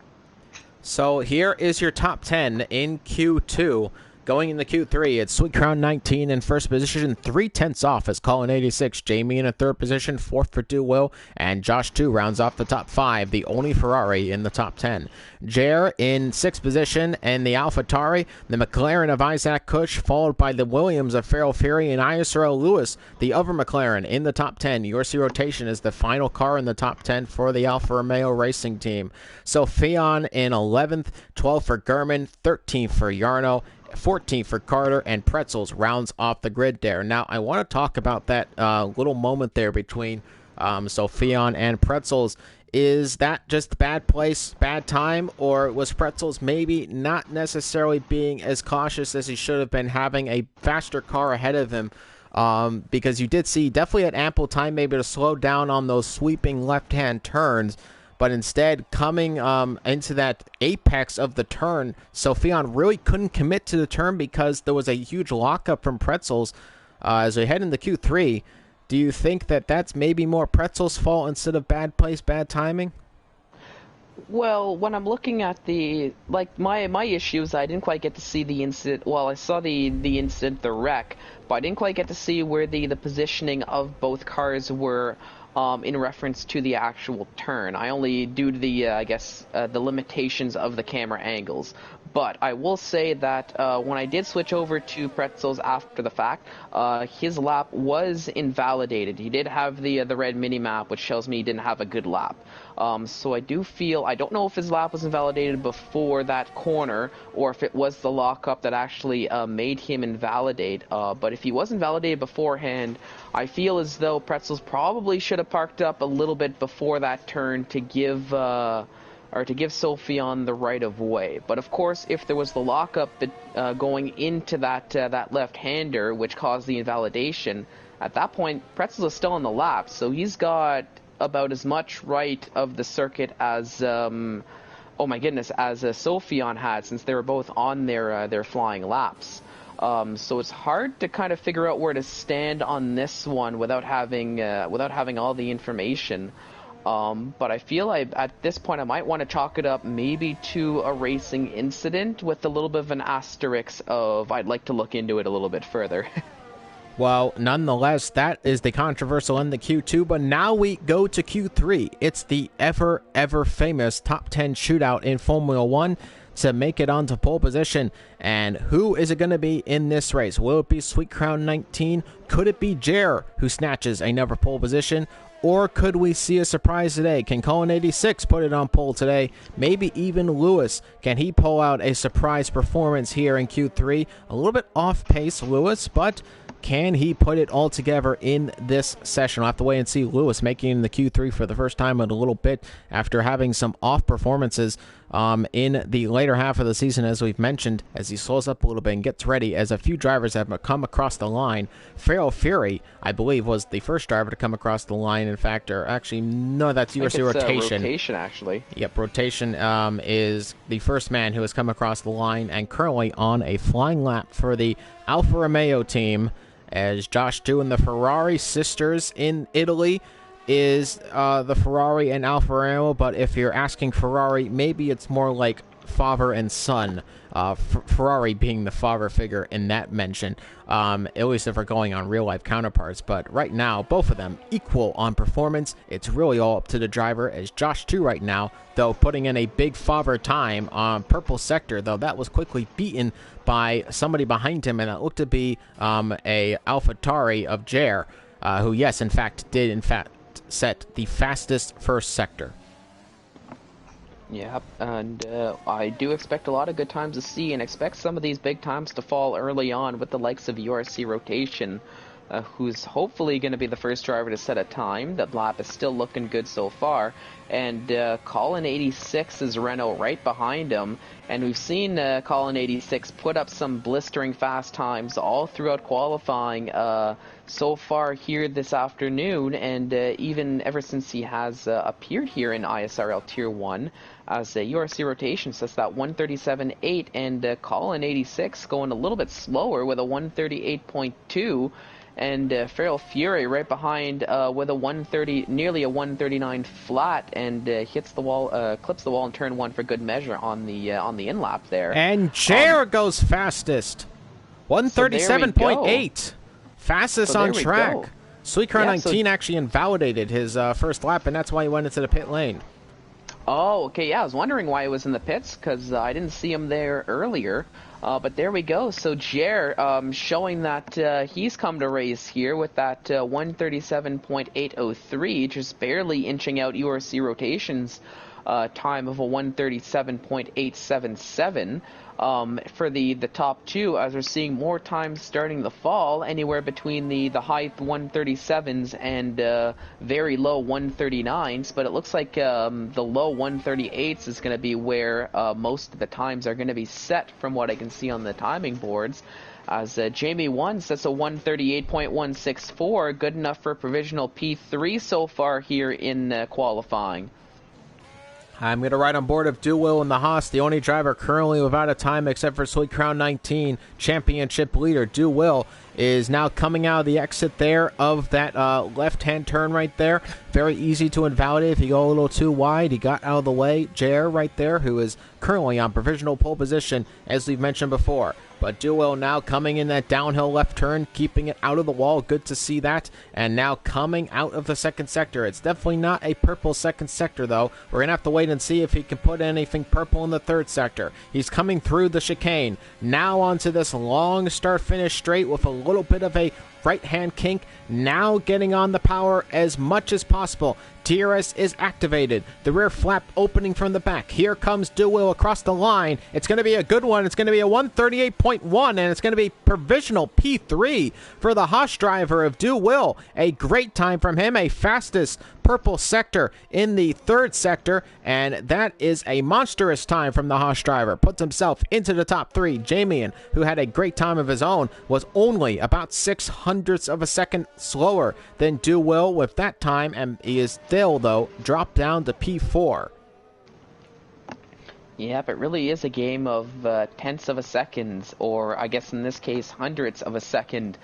[SPEAKER 1] So here is your top 10 in Q2. Going into Q3, it's Sweet Crown 19 in first position, 3/10 off as Colin 86. Jamie in a third position, fourth for Will, and Josh 2 rounds off the top 5, the only Ferrari in the top 10. Jer in sixth position, and the AlphaTauri, the McLaren of Isaac Kush, followed by the Williams of Farrell Fury and ISRL Lewis, the other McLaren in the top 10. URC Rotation is the final car in the top 10 for the Alfa Romeo Racing Team. So Fion in 11th, 12th for Gurman, 13th for Yarno, 14th for Carter, and Pretzels rounds off the grid there. Now, I want to talk about that little moment there between Fion and Pretzels. Is that just bad place, bad time, or was Pretzels maybe not necessarily being as cautious as he should have been, having a faster car ahead of him? Because you did see definitely had ample time maybe to slow down on those sweeping left-hand turns, but instead coming into that apex of the turn, Fion really couldn't commit to the turn because there was a huge lockup from Pretzels as we head into Q3. Do you think that that's maybe more Pretzels' fault instead of bad place, bad timing?
[SPEAKER 2] Well, when I'm looking at my issue is I didn't quite get to see the incident. Well, I saw the incident, the wreck, but I didn't quite get to see where the positioning of both cars were in reference to the actual turn. I only, due to the, the limitations of the camera angles. But I will say that when I did switch over to Pretzels after the fact, his lap was invalidated. He did have the red mini-map, which tells me he didn't have a good lap. So I do feel, I don't know if his lap was invalidated before that corner, or if it was the lockup that actually made him invalidate. But if he was invalidated beforehand, I feel as though Pretzels probably should have parked up a little bit before that turn to give Sophion the right of way. But of course, if there was the lockup going into that left-hander, which caused the invalidation, at that point Pretzels is still on the lap, so he's got about as much right of the circuit as as Sophion had, since they were both on their flying laps. So it's hard to kind of figure out where to stand on this one without having all the information. But I feel at this point I might want to chalk it up maybe to a racing incident with a little bit of an asterisk of I'd like to look into it a little bit further.
[SPEAKER 1] Well, nonetheless, that is the controversial in the Q2, but now we go to Q3. It's the ever famous top 10 shootout in Formula 1 to make it onto pole position. And who is it going to be in this race? Will it be Sweet Crown 19? Could it be Jer who snatches another pole position? Or could we see a surprise today? Can Colin 86 put it on pole today? Maybe even Lewis. Can he pull out a surprise performance here in Q3? A little bit off pace, Lewis, but can he put it all together in this session? We'll have to wait and see. Lewis making the Q3 for the first time in a little bit after having some off performances in the later half of the season, as we've mentioned, as he slows up a little bit and gets ready, as a few drivers have come across the line. Farrell Fury, I believe, was the first driver to come across the line, in fact, or actually, no, that's URC Rotation.
[SPEAKER 2] Rotation, actually.
[SPEAKER 1] Yep, Rotation is the first man who has come across the line and currently on a flying lap for the Alfa Romeo team, as Josh 2 and the Ferrari sisters in Italy is the Ferrari and Alfa Romeo, but if you're asking Ferrari, maybe it's more like father and son, Ferrari being the father figure in that mention, at least if we're going on real-life counterparts. But right now, both of them equal on performance. It's really all up to the driver, as Josh 2 right now, though, putting in a big father time on purple sector, though that was quickly beaten by somebody behind him, and that looked to be a AlphaTauri of Jer, who, yes, in fact, did set the fastest first sector.
[SPEAKER 2] Yeah, and I do expect a lot of good times to see, and expect some of these big times to fall early on with the likes of URC Rotation. who's hopefully going to be the first driver to set a time. The lap is still looking good so far. And Colin 86's Renault right behind him. And we've seen Colin 86 put up some blistering fast times all throughout qualifying so far here this afternoon, and even ever since he has appeared here in ISRL Tier 1 as URC rotation. So that's that 137.8, and Colin 86 going a little bit slower with a 138.2. And Feral Fury right behind with a 130, nearly a 139 flat, and hits the wall, clips the wall in turn 1 for good measure on the in lap there.
[SPEAKER 1] And Jair goes fastest, 137.8, fastest on track. Sweetcrown 19 actually invalidated his first lap, and that's why he went into the pit lane.
[SPEAKER 2] Oh, okay, yeah, I was wondering why he was in the pits, because I didn't see him there earlier. But there we go. So Jair showing that he's come to race here with that 137.803, just barely inching out URC rotations time of a 137.877. For the top two, as we're seeing more times starting to fall, anywhere between the high 137s and very low 139s, but it looks like the low 138s is going to be where most of the times are going to be set from what I can see on the timing boards. As Jamie 1 sets a 138.164, good enough for provisional P3 so far here in qualifying.
[SPEAKER 1] I'm going to ride on board of Duwill in the Haas, the only driver currently without a time except for Sweetcrown 19, championship leader. Duwill is now coming out of the exit there of that left-hand turn right there. Very easy to invalidate if you go a little too wide. He got out of the way. Jair right there, who is currently on provisional pole position, as we've mentioned before. But Duwill now coming in that downhill left turn, keeping it out of the wall. Good to see that. And now coming out of the second sector. It's definitely not a purple second sector, though. We're going to have to wait and see if he can put anything purple in the third sector. He's coming through the chicane. Now onto this long start-finish straight with a little bit of a right-hand kink. Now getting on the power as much as possible. DRS is activated. The rear flap opening from the back. Here comes Duwill across the line. It's going to be a good one. It's going to be a 138.1, and it's going to be provisional P3 for the Haas driver of Duwill. A great time from him, a fastest purple sector in the third sector, and that is a monstrous time from the Haas driver. Puts himself into the top three. Jamian, who had a great time of his own, was only about 600ths of a second slower than Duwill with that time, and he is still, though, dropped down to P4.
[SPEAKER 2] Yep, it really is a game of tenths of a second, or I guess in this case, hundredths of a second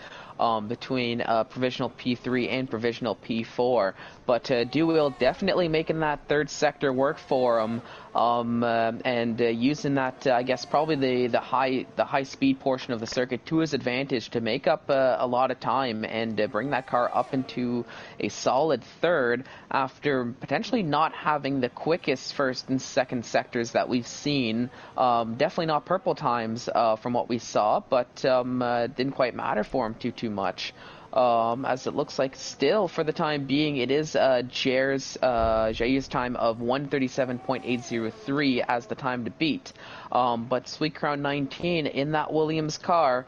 [SPEAKER 2] between provisional P3 and provisional P4. But Duwill definitely making that third sector work for him, and using that, I guess, probably the high speed portion of the circuit to his advantage to make up a lot of time and bring that car up into a solid third after potentially not having the quickest first and second sectors that we've seen. Definitely not purple times from what we saw, but didn't quite matter for him too much. As it looks like still for the time being it is Jair's time of 137.803 as the time to beat. But Sweetcrown 19 in that Williams car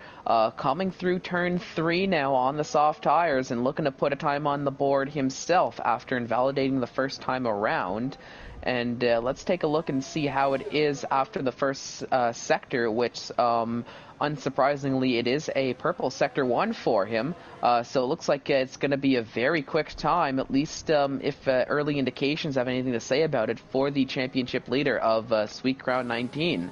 [SPEAKER 2] coming through turn 3 now on the soft tires and looking to put a time on the board himself after invalidating the first time around. And let's take a look and see how it is after the first sector, which unsurprisingly it is a purple sector 1 for him. So it looks like it's going to be a very quick time, at least if early indications have anything to say about it, for the championship leader of Sweetcrown 19.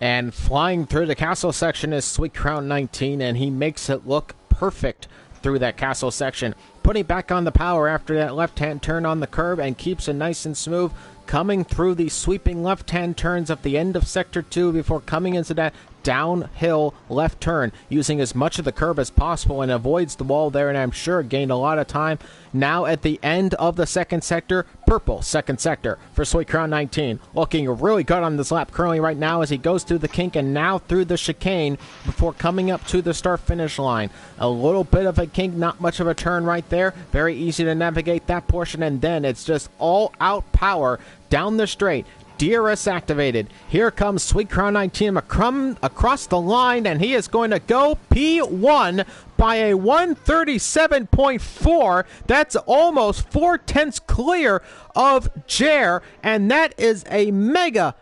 [SPEAKER 1] And flying through the castle section is Sweetcrown 19, and he makes it look perfect through that castle section. Putting back on the power after that left-hand turn on the curb and keeps it nice and smooth, coming through the sweeping left-hand turns of the end of Sector 2 before coming into that downhill left turn, using as much of the curb as possible, and avoids the wall there, and I'm sure gained a lot of time. Now at the end of the second sector, purple second sector for Sweetcrown 19. Looking really good on this lap currently right now as he goes through the kink and now through the chicane before coming up to the start-finish line. A little bit of a kink, not much of a turn right there. Very easy to navigate that portion, and then it's just all-out power down the straight. DRS activated. Here comes Sweetcrown 19 across the line, and he is going to go P1, by a 137.4. That's almost 4/10 clear of Jer, and that is a mega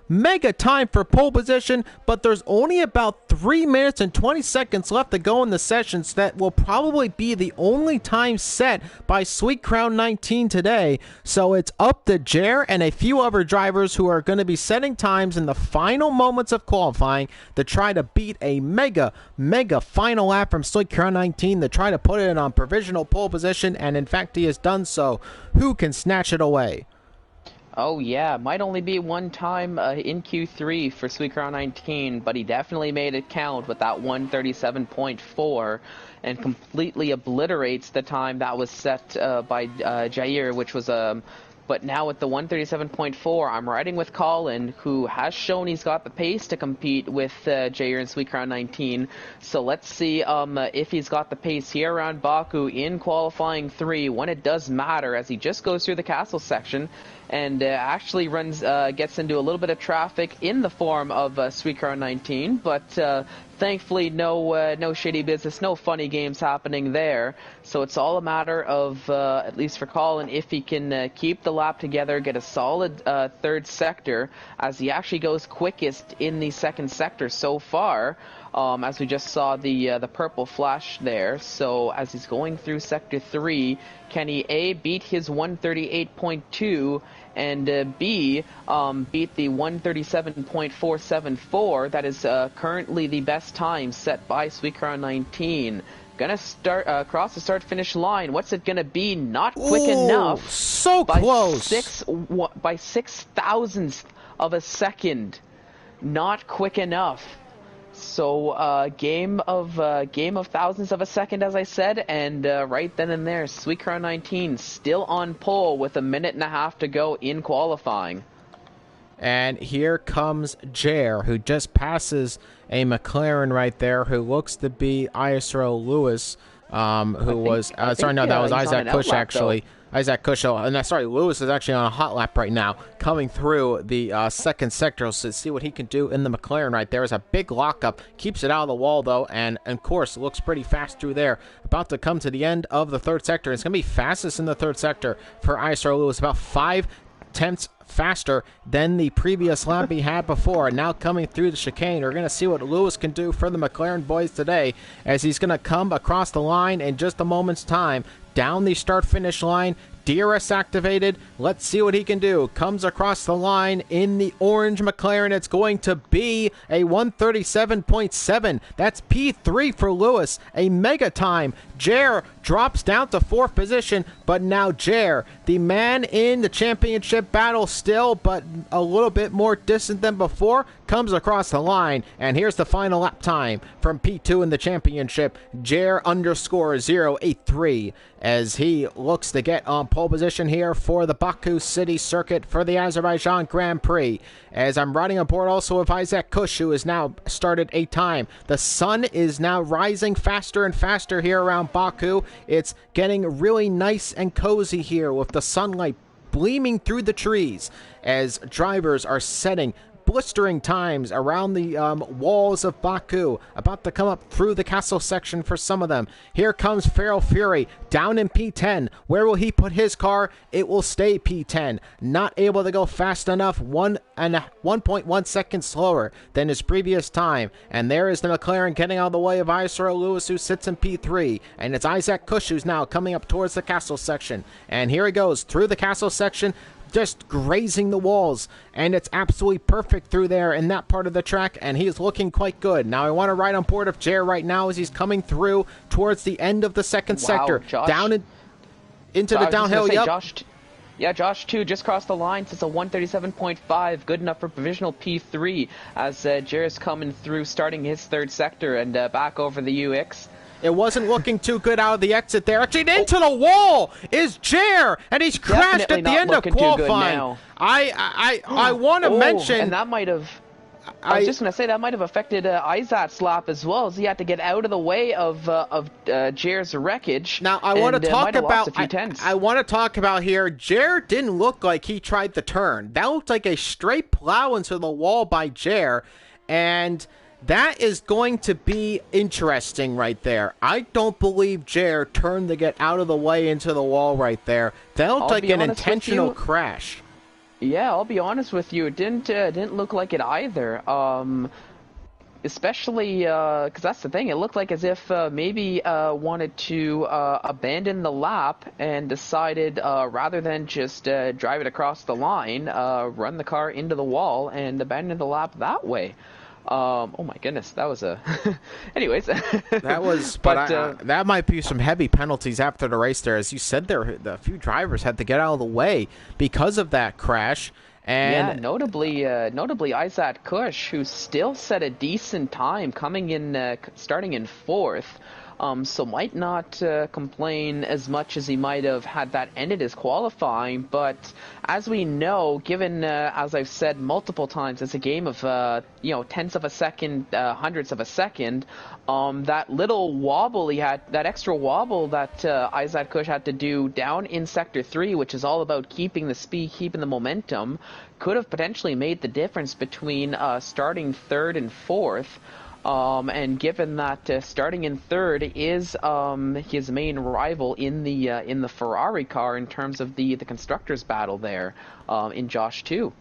[SPEAKER 1] time for pole position, but there's only about 3 minutes and 20 seconds left to go in the session, so that will probably be the only time set by Sweet Crown 19 today. So it's up to Jer and a few other drivers who are going to be setting times in the final moments of qualifying to try to beat a mega final lap from Sweet Crown 19 to try to put it on provisional pole position, and in fact he has done so. Who can snatch it away?
[SPEAKER 2] Oh yeah, might only be one time in Q3 for Sweet Crown 19, but he definitely made it count with that 137.4 and completely obliterates the time that was set by Jair, which was but now with the 137.4, I'm riding with Colin, who has shown he's got the pace to compete with Jair and Sweet Crown 19. So let's see if he's got the pace here around Baku in qualifying 3 when it does matter, as he just goes through the castle section and actually gets into a little bit of traffic in the form of Sweet Crown 19, but thankfully no shady business, no funny games happening there. So it's all a matter of, at least for Colin, if he can keep the lap together, get a solid third sector, as he actually goes quickest in the second sector so far. As we just saw the purple flash there. So as he's going through Sector 3, can he A, beat his 138.2, and B, beat the 137.474 that is currently the best time set by Sweet Crown 19. Gonna start cross the start-finish line. What's it gonna be? Not quick enough.
[SPEAKER 1] So close.
[SPEAKER 2] By 6,000ths of a second. Not quick enough. So game of thousands of a second, as I said, and right then and there, Sweet Crown 19 still on pole with a minute and a half to go in qualifying.
[SPEAKER 1] And here comes Jair, who just passes a McLaren right there, who looks to be ISRL Lewis, that was Isaac Cush, actually. Isaac Cush, Lewis is actually on a hot lap right now, coming through the second sector. So see what he can do in the McLaren right there. Is a big lockup, keeps it out of the wall though, and of course looks pretty fast through there. About to come to the end of the third sector. It's going to be fastest in the third sector for ISRL Lewis, about 5/10 faster than the previous lap he had before. And now coming through the chicane, we're going to see what Lewis can do for the McLaren boys today, as he's going to come across the line in just a moment's time, down the start-finish line. DRS activated. Let's see what he can do. Comes across the line in the orange McLaren. It's going to be a 137.7. That's P3 for Lewis. A mega time. Jair drops down to 4th position, but now Jair, the man in the championship battle still, but a little bit more distant than before, comes across the line. And here's the final lap time from P2 in the championship. Jair _083, as he looks to get on pole position here for the Baku City Circuit for the Azerbaijan Grand Prix. As I'm riding on board also with Isaac Cush, who has now started a time. The sun is now rising faster and faster here around Baku. It's getting really nice and cozy here with the sunlight gleaming through the trees as drivers are setting blistering times around the walls of Baku, about to come up through the castle section for some of them. Here comes Feral Fury down in P10. Where will he put his car? It will stay P10. Not able to go fast enough, 1.1 seconds slower than his previous time. And there is the McLaren getting out of the way of ISRL Lewis, who sits in P3. And it's Isaac Cush who's now coming up towards the castle section. And here he goes through the castle section, just grazing the walls, and it's absolutely perfect through there in that part of the track, and he's looking quite good. Now I want to ride on board of Jair right now as he's coming through towards the end of the second sector,
[SPEAKER 2] Josh,
[SPEAKER 1] down into the downhill.
[SPEAKER 2] Josh too just crossed the line. It's a 137.5, good enough for provisional P3, as Jair is coming through, starting his third sector and back over the UX.
[SPEAKER 1] It wasn't looking too good out of the exit there. Actually, into the wall is Jair, and he's crashed at the end of qualifying. I want to mention,
[SPEAKER 2] and that might have. I was just going to say that might have affected Isaac's lap as well, as he had to get out of the way of Jair's wreckage.
[SPEAKER 1] Now I want to talk about. I want to talk about here. Jair didn't look like he tried the turn. That looked like a straight plow into the wall by Jair, and That is going to be interesting right there. I don't believe Jer turned to get out of the way into the wall right there. That looked like an intentional crash.
[SPEAKER 2] Yeah, I'll be honest with you. It didn't look like it either. Especially because that's the thing. It looked like as if maybe wanted to abandon the lap and decided rather than just drive it across the line, run the car into the wall and abandon the lap that way. Oh my goodness, that was a. Anyways,
[SPEAKER 1] that was, but that might be some heavy penalties after the race. There, as you said, the few drivers had to get out of the way because of that crash. And
[SPEAKER 2] yeah, notably Isaac Kush, who still set a decent time, coming in, starting in 4th. So might not complain as much as he might have had that ended as qualifying. But as we know, given as I've said multiple times, it's a game of tenths of a second, hundredths of a second. That little wobble he had, that extra wobble that Isaac Kush had to do down in Sector 3, which is all about keeping the speed, keeping the momentum, could have potentially made the difference between starting 3rd and 4th. And given that starting in 3rd is his main rival in the Ferrari car in terms of the constructors battle there in Josh 2.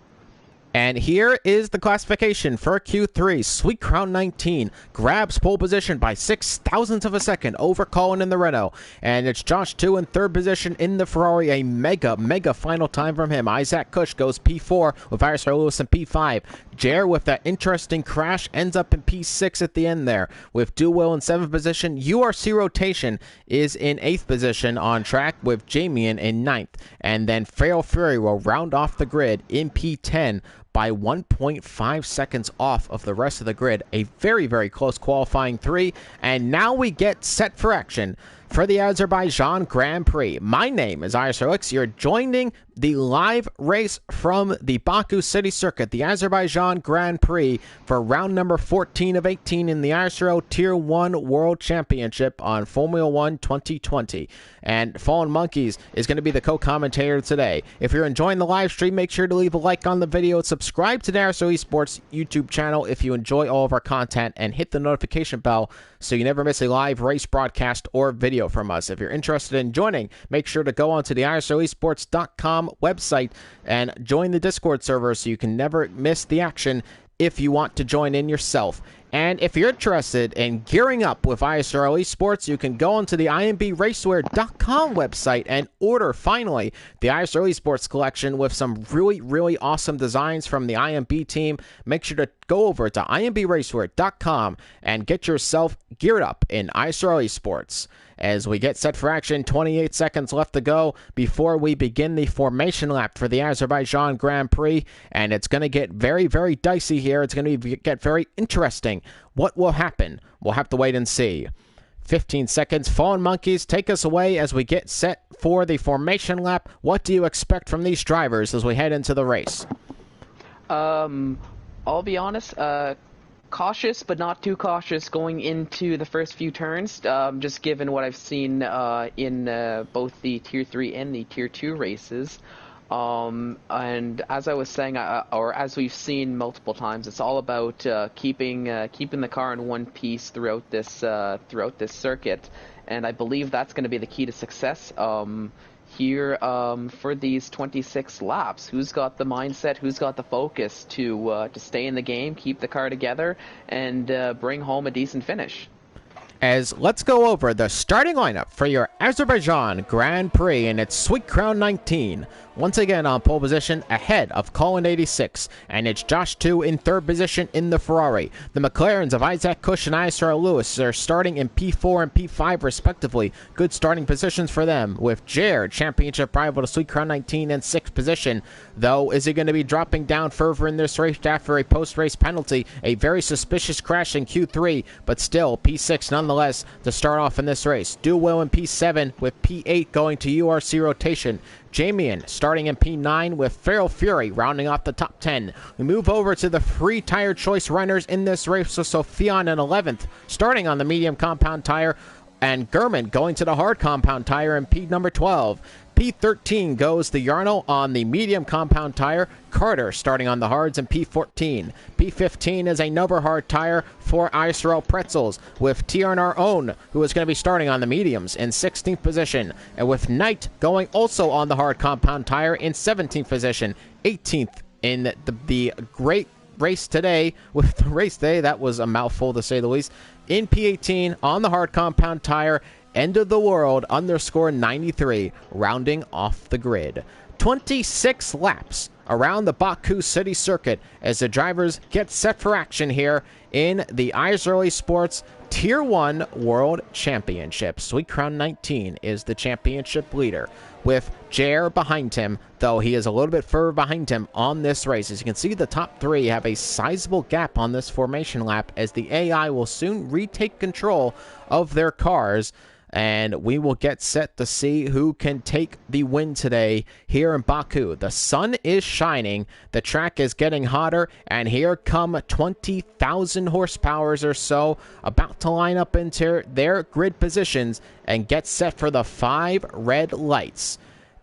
[SPEAKER 1] And here is the classification for Q3. Sweet Crown 19 grabs pole position by 0.06 of a second over Colin in the Renault. And it's Josh 2 in 3rd position in the Ferrari. A mega final time from him. Isaac Kush goes P4 with ISRL Lewis in P5. Jer, with that interesting crash, ends up in P6 at the end there. With Duwell in 7th position. URC Rotation is in 8th position on track with Jamian in 9th. And then Feral Fury will round off the grid in P10 by 1.5 seconds off of the rest of the grid. A very close qualifying 3. And now we get set for action for the Azerbaijan Grand Prix. My name is ISRL. You're joining the live race from the Baku City Circuit, the Azerbaijan Grand Prix, for round number 14 of 18 in the ISRL Tier 1 World Championship on Formula 1 2020. And Fallen Monkeys is going to be the co-commentator today. If you're enjoying the live stream, make sure to leave a like on the video and subscribe to the ISRL Esports YouTube channel if you enjoy all of our content, and hit the notification bell so you never miss a live race broadcast or video from us. If you're interested in joining, make sure to go onto the ISRLesports.com website and join the Discord server so you can never miss the action if you want to join in yourself. And if you're interested in gearing up with ISRL Esports, you can go onto the IMBRacewear.com website and order, finally, the ISRL Esports collection with some really awesome designs from the IMB team. Make sure to go over to IMBRacewear.com and get yourself geared up in ISRL Esports. As we get set for action, 28 seconds left to go before we begin the formation lap for the Azerbaijan Grand Prix, and it's going to get very dicey here. It's going to get very interesting. What will happen? We'll have to wait and see. 15 seconds. Fallen Monkeys, take us away as we get set for the formation lap. What do you expect from these drivers as we head into the race?
[SPEAKER 2] I'll be honest, cautious, but not too cautious going into the first few turns, just given what I've seen in both the Tier 3 and the Tier 2 races. And as I was saying, or as we've seen multiple times, it's all about keeping the car in one piece throughout this circuit, and I believe that's going to be the key to success here for these 26 laps. Who's got the mindset, who's got the focus to stay in the game, keep the car together, and bring home a decent finish?
[SPEAKER 1] As let's go over the starting lineup for your Azerbaijan Grand Prix, and it's Sweet Crown 19. Once again on pole position ahead of Colin 86, and it's Josh 2 in 3rd position in the Ferrari. The McLarens of Isaac Kush and ISRL Lewis are starting in P4 and P5 respectively. Good starting positions for them, with Jared, championship rival to Sweet Crown 19, in 6th position. Though, is he going to be dropping down further in this race after a post-race penalty? A very suspicious crash in Q3, but still P6 nonetheless to start off in this race. Duwell in P7 with P8 going to URC Rotation. Jamian starting in P9 with Feral Fury rounding off the top 10. We move over to the free tire choice runners in this race, so Sophian in 11th, starting on the medium compound tire, and Gurman going to the hard compound tire in P number 12. P13 goes the Yarnell on the medium compound tire. Carter starting on the hards in P14. P15 is another hard tire for ISRL Pretzels, with TRNR Own, who is going to be starting on the mediums, in 16th position, and with Knight going also on the hard compound tire in 17th position. 18th in the great race today. With the race day, that was a mouthful to say the least. In P18 on the hard compound tire, End of the World underscore 93, rounding off the grid. 26 laps around the Baku City Circuit as the drivers get set for action here in the ISRL Esports Tier 1 World Championship. Sweet Crown 19 is the championship leader, with Jer behind him, though he is a little bit further behind him on this race. As you can see, the top three have a sizable gap on this formation lap, as the AI will soon retake control of their cars, and we will get set to see who can take the win today here in Baku. The sun is shining, the track is getting hotter, and here come 20,000 horsepowers or so about to line up into their grid positions and get set for the 5 red lights.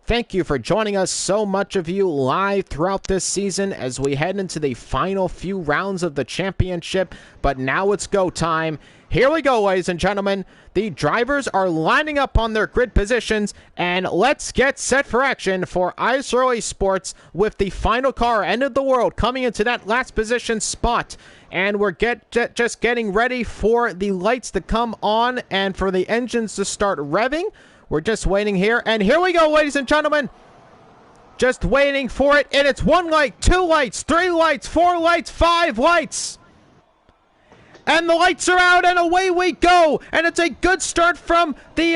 [SPEAKER 1] Thank you for joining us, so much of you, live throughout this season as we head into the final few rounds of the championship. But now it's go time. Here we go, ladies and gentlemen. The drivers are lining up on their grid positions, and let's get set for action for ISRL Esports with the final car, End of the World, coming into that last position spot. And we're just getting ready for the lights to come on and for the engines to start revving. We're just waiting here, and here we go, ladies and gentlemen. Just waiting for it, and it's 1 light, 2 lights, 3 lights, 4 lights, 5 lights. And the lights are out, and away we go. And it's a good start from the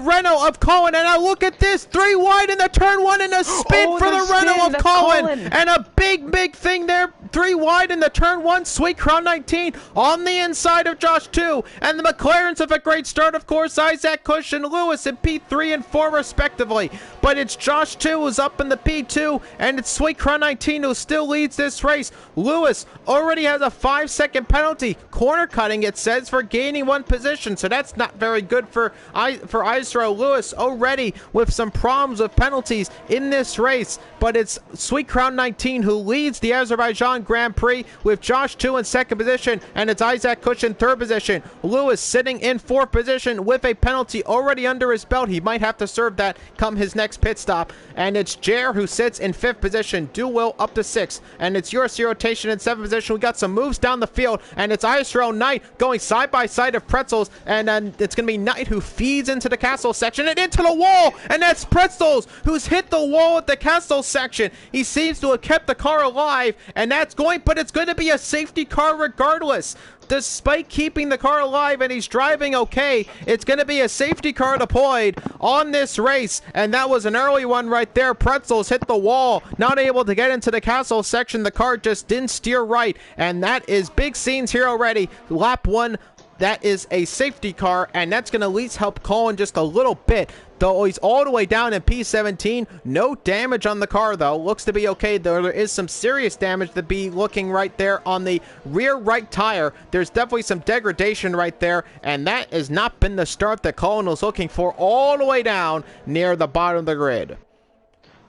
[SPEAKER 1] Renault of Colin. And now look at this, 3 wide in the turn 1 and a spin for the Renault of Colin. And a big thing there, 3 wide in the turn 1. Sweet Crown 19 on the inside of Josh 2. And the McLarens have a great start, of course. Isaac Cush and Lewis in P3 and 4 respectively. But it's Josh 2 who's up in the P2, and it's Sweet Crown 19 who still leads this race. Lewis already has a 5-second penalty. Corner cutting, it says, for gaining 1 position, so that's not very good for ISRL. Lewis already with some problems with penalties in this race, but it's Sweet Crown 19 who leads the Azerbaijan Grand Prix with Josh 2 in 2nd position, and it's Isaac Cush in 3rd position. Lewis sitting in 4th position with a penalty already under his belt. He might have to serve that come his next pit stop. And it's Jer who sits in 5th position. Do Will up to 6th, and it's URC rotation in 7th position. We got some moves down the field, and it's ISRL Knight going side by side of Pretzels, and then it's going to be Knight who feeds into the castle section and into the wall, and that's Pretzels who's hit the wall at the castle section. He seems to have kept the car alive, and but it's going to be a safety car regardless. Despite keeping the car alive and he's driving okay, it's going to be a safety car deployed on this race, and that was an early one right there. Pretzels hit the wall, not able to get into the castle section. The car just didn't steer right, and that is big scenes here already. Lap 1, that is a safety car, and that's going to at least help Colin just a little bit. Though he's all the way down in P17. No damage on the car, though. Looks to be okay, though. There is some serious damage to be looking right there on the rear right tire. There's definitely some degradation right there, and that has not been the start that Colin was looking for all the way down near the bottom of the grid.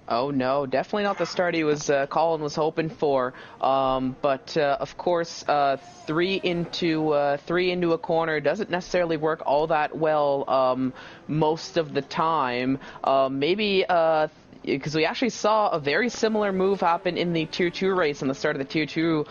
[SPEAKER 2] Oh no, definitely not the start he was Colin was hoping for. But of course, 3 into a corner doesn't necessarily work all that well most of the time. Maybe because we actually saw a very similar move happen in the Tier 2 race on the start of the Tier 2,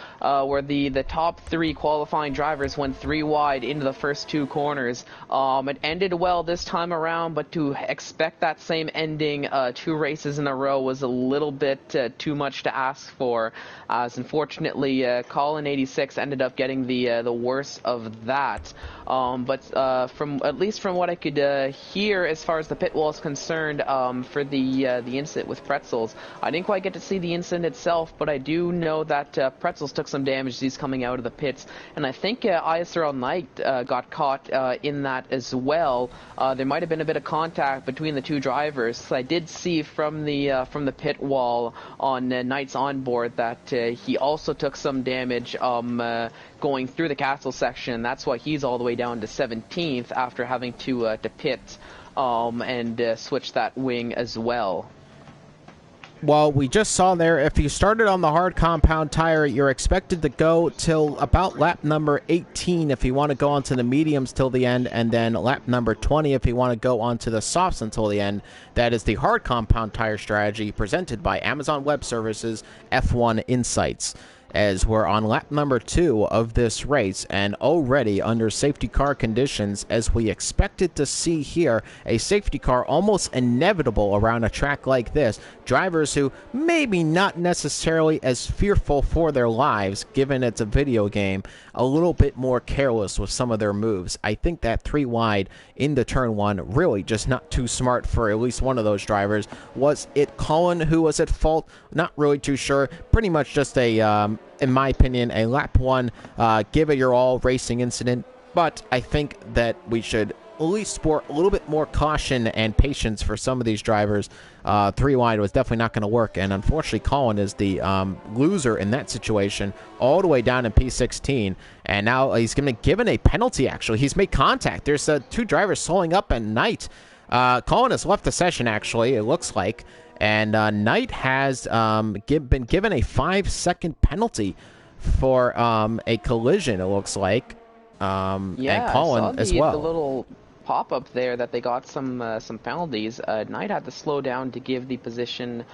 [SPEAKER 2] where the top 3 qualifying drivers went 3 wide into the first 2 corners. It ended well this time around, but to expect that same ending 2 races in a row was a little bit too much to ask for, as unfortunately Colin 86 ended up getting the worst of that. But at least from what I could hear as far as the pit wall is concerned, for the incident with Pretzels, I didn't quite get to see the incident itself, but I do know that Pretzels took some damage as he's coming out of the pits, and I think ISRL Knight got caught in that as well. There might have been a bit of contact between the 2 drivers. I did see from the pit wall on Knight's onboard that he also took some damage going through the castle section. That's why he's all the way down to 17th after having to pit and switch that wing as well.
[SPEAKER 1] Well, we just saw there, if you started on the hard compound tire, you're expected to go till about lap number 18 if you want to go onto the mediums till the end, and then lap number 20 if you want to go onto the softs until the end. That is the hard compound tire strategy presented by Amazon Web Services F1 Insights, as we're on lap number 2 of this race, and already under safety car conditions, as we expected to see here, a safety car almost inevitable around a track like this. Drivers who maybe not necessarily as fearful for their lives, given it's a video game, a little bit more careless with some of their moves. I think that 3 wide into turn 1, really just not too smart for at least one of those drivers. Was it Colin who was at fault? Not really too sure. Pretty much just a in my opinion, a lap 1, give it your all racing incident, but I think that we should at least sport a little bit more caution and patience for some of these drivers. 3 wide was definitely not going to work, and unfortunately Colin is the loser in that situation, all the way down in P16, and now he's going to be given a penalty. Actually, he's made contact. There's 2 drivers slowing up at Knight. Colin has left the session, actually, it looks like. And Knight has been given a 5-second penalty for a collision, it looks like. And Colin as well.
[SPEAKER 2] The little pop-up there that they got some penalties. Knight had to slow down to give the position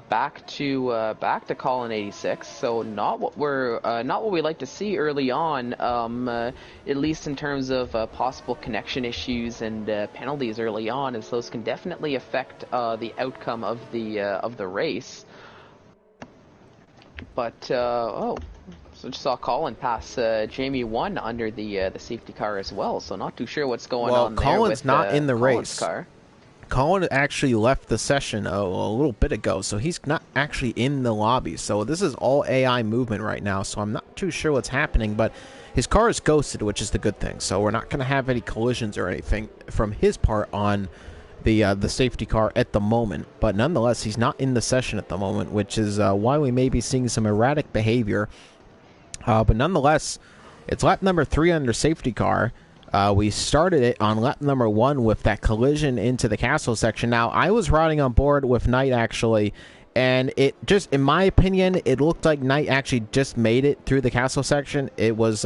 [SPEAKER 2] back to Colin 86. So not what we like to see early on, at least in terms of possible connection issues and penalties early on, as those can definitely affect the outcome of the race. But so just saw Colin pass Jamie 1 under the safety car as well, so not too sure what's going on there.
[SPEAKER 1] Well, Colin's
[SPEAKER 2] with,
[SPEAKER 1] not in the
[SPEAKER 2] Colin's
[SPEAKER 1] race.
[SPEAKER 2] Car.
[SPEAKER 1] Colin actually left the session a little bit ago, so he's not actually in the lobby. So this is all AI movement right now, so I'm not too sure what's happening, but his car is ghosted, which is the good thing. So we're not going to have any collisions or anything from his part on the safety car at the moment. But nonetheless, he's not in the session at the moment, which is why we may be seeing some erratic behavior. But nonetheless, it's lap number 3 under safety car. We started it on lap number 1 with that collision into the castle section. Now, I was riding on board with Knight, actually, and it just, in my opinion, it looked like Knight actually just made it through the castle section. It was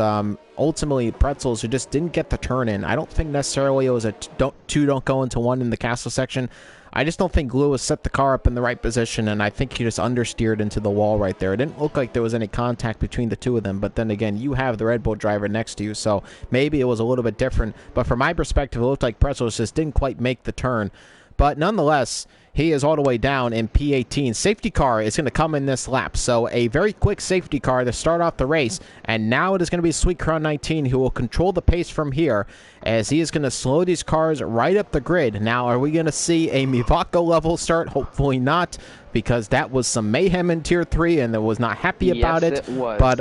[SPEAKER 1] ultimately Pretzels who just didn't get the turn in. I don't think necessarily it was a 2 don't go into 1 in the castle section. I just don't think Lewis set the car up in the right position, and I think he just understeered into the wall right there. It didn't look like there was any contact between the 2 of them, but then again, you have the Red Bull driver next to you, so maybe it was a little bit different. But from my perspective, it looked like Pretzels just didn't quite make the turn. But nonetheless, he is all the way down in P18. Safety car is going to come in this lap, so a very quick safety car to start off the race. And now it is going to be Sweet Crown 19 who will control the pace from here, as he is going to slow these cars right up the grid. Now, are we going to see a Mivako level start? Hopefully not, because that was some mayhem in Tier 3, and I was not happy about it.
[SPEAKER 2] Yes, it was.
[SPEAKER 1] But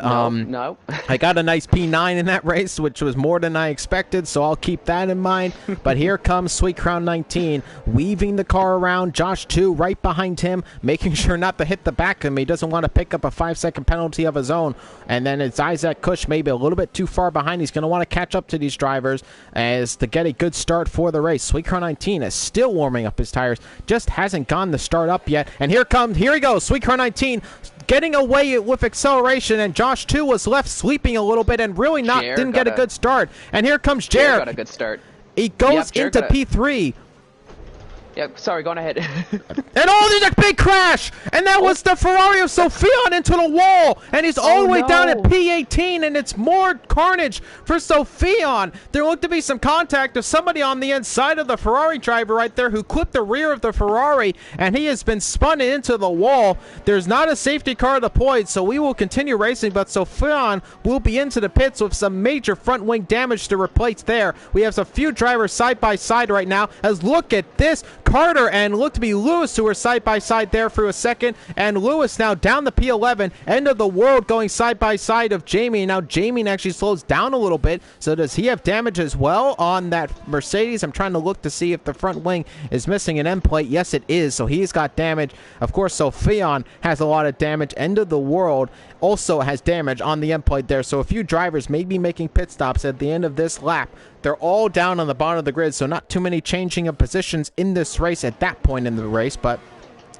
[SPEAKER 2] no.
[SPEAKER 1] I got a nice P9 in that race, which was more than I expected, so I'll keep that in mind. But here comes Sweet Crown 19, weaving the car around. Josh 2 right behind him, making sure not to hit the back of him. He doesn't want to pick up a 5-second penalty of his own. And then it's Isaac Kush, maybe a little bit too far behind. He's going to want to catch up to these drivers as to get a good start for the race. Sweet Crown 19 is still warming up his tires, just hasn't gone the start up yet. And here he goes, Sweet Crown 19 getting away with acceleration, and Josh 2 was left sleeping a little bit and really didn't get a good start. And here comes Jared.
[SPEAKER 2] Got a good start.
[SPEAKER 1] He goes into P3.
[SPEAKER 2] Yep, sorry, go on ahead.
[SPEAKER 1] And there's a big crash! And that was the Ferrari of Sophion into the wall! And he's all the way down at P18, and it's more carnage for Sophion. There looked to be some contact of somebody on the inside of the Ferrari driver right there who clipped the rear of the Ferrari, and he has been spun into the wall. There's not a safety car deployed, so we will continue racing, but Sophion will be into the pits with some major front wing damage to replace there. We have a few drivers side by side right now, as look at this Carter and looked to be Lewis who were side by side there for a second, and Lewis now down the P11, end of the world, going side by side of Jamie. Now Jamie actually slows down a little bit, so does he have damage as well on that Mercedes? I'm trying to look to see if the front wing is missing an end plate. Yes, it is, so he's got damage. Of course, Sophion has a lot of damage. End of the world also has damage on the end plate there, so a few drivers may be making pit stops at the end of this lap. They're all down on the bottom of the grid, so not too many changing of positions in this race at that point in the race, but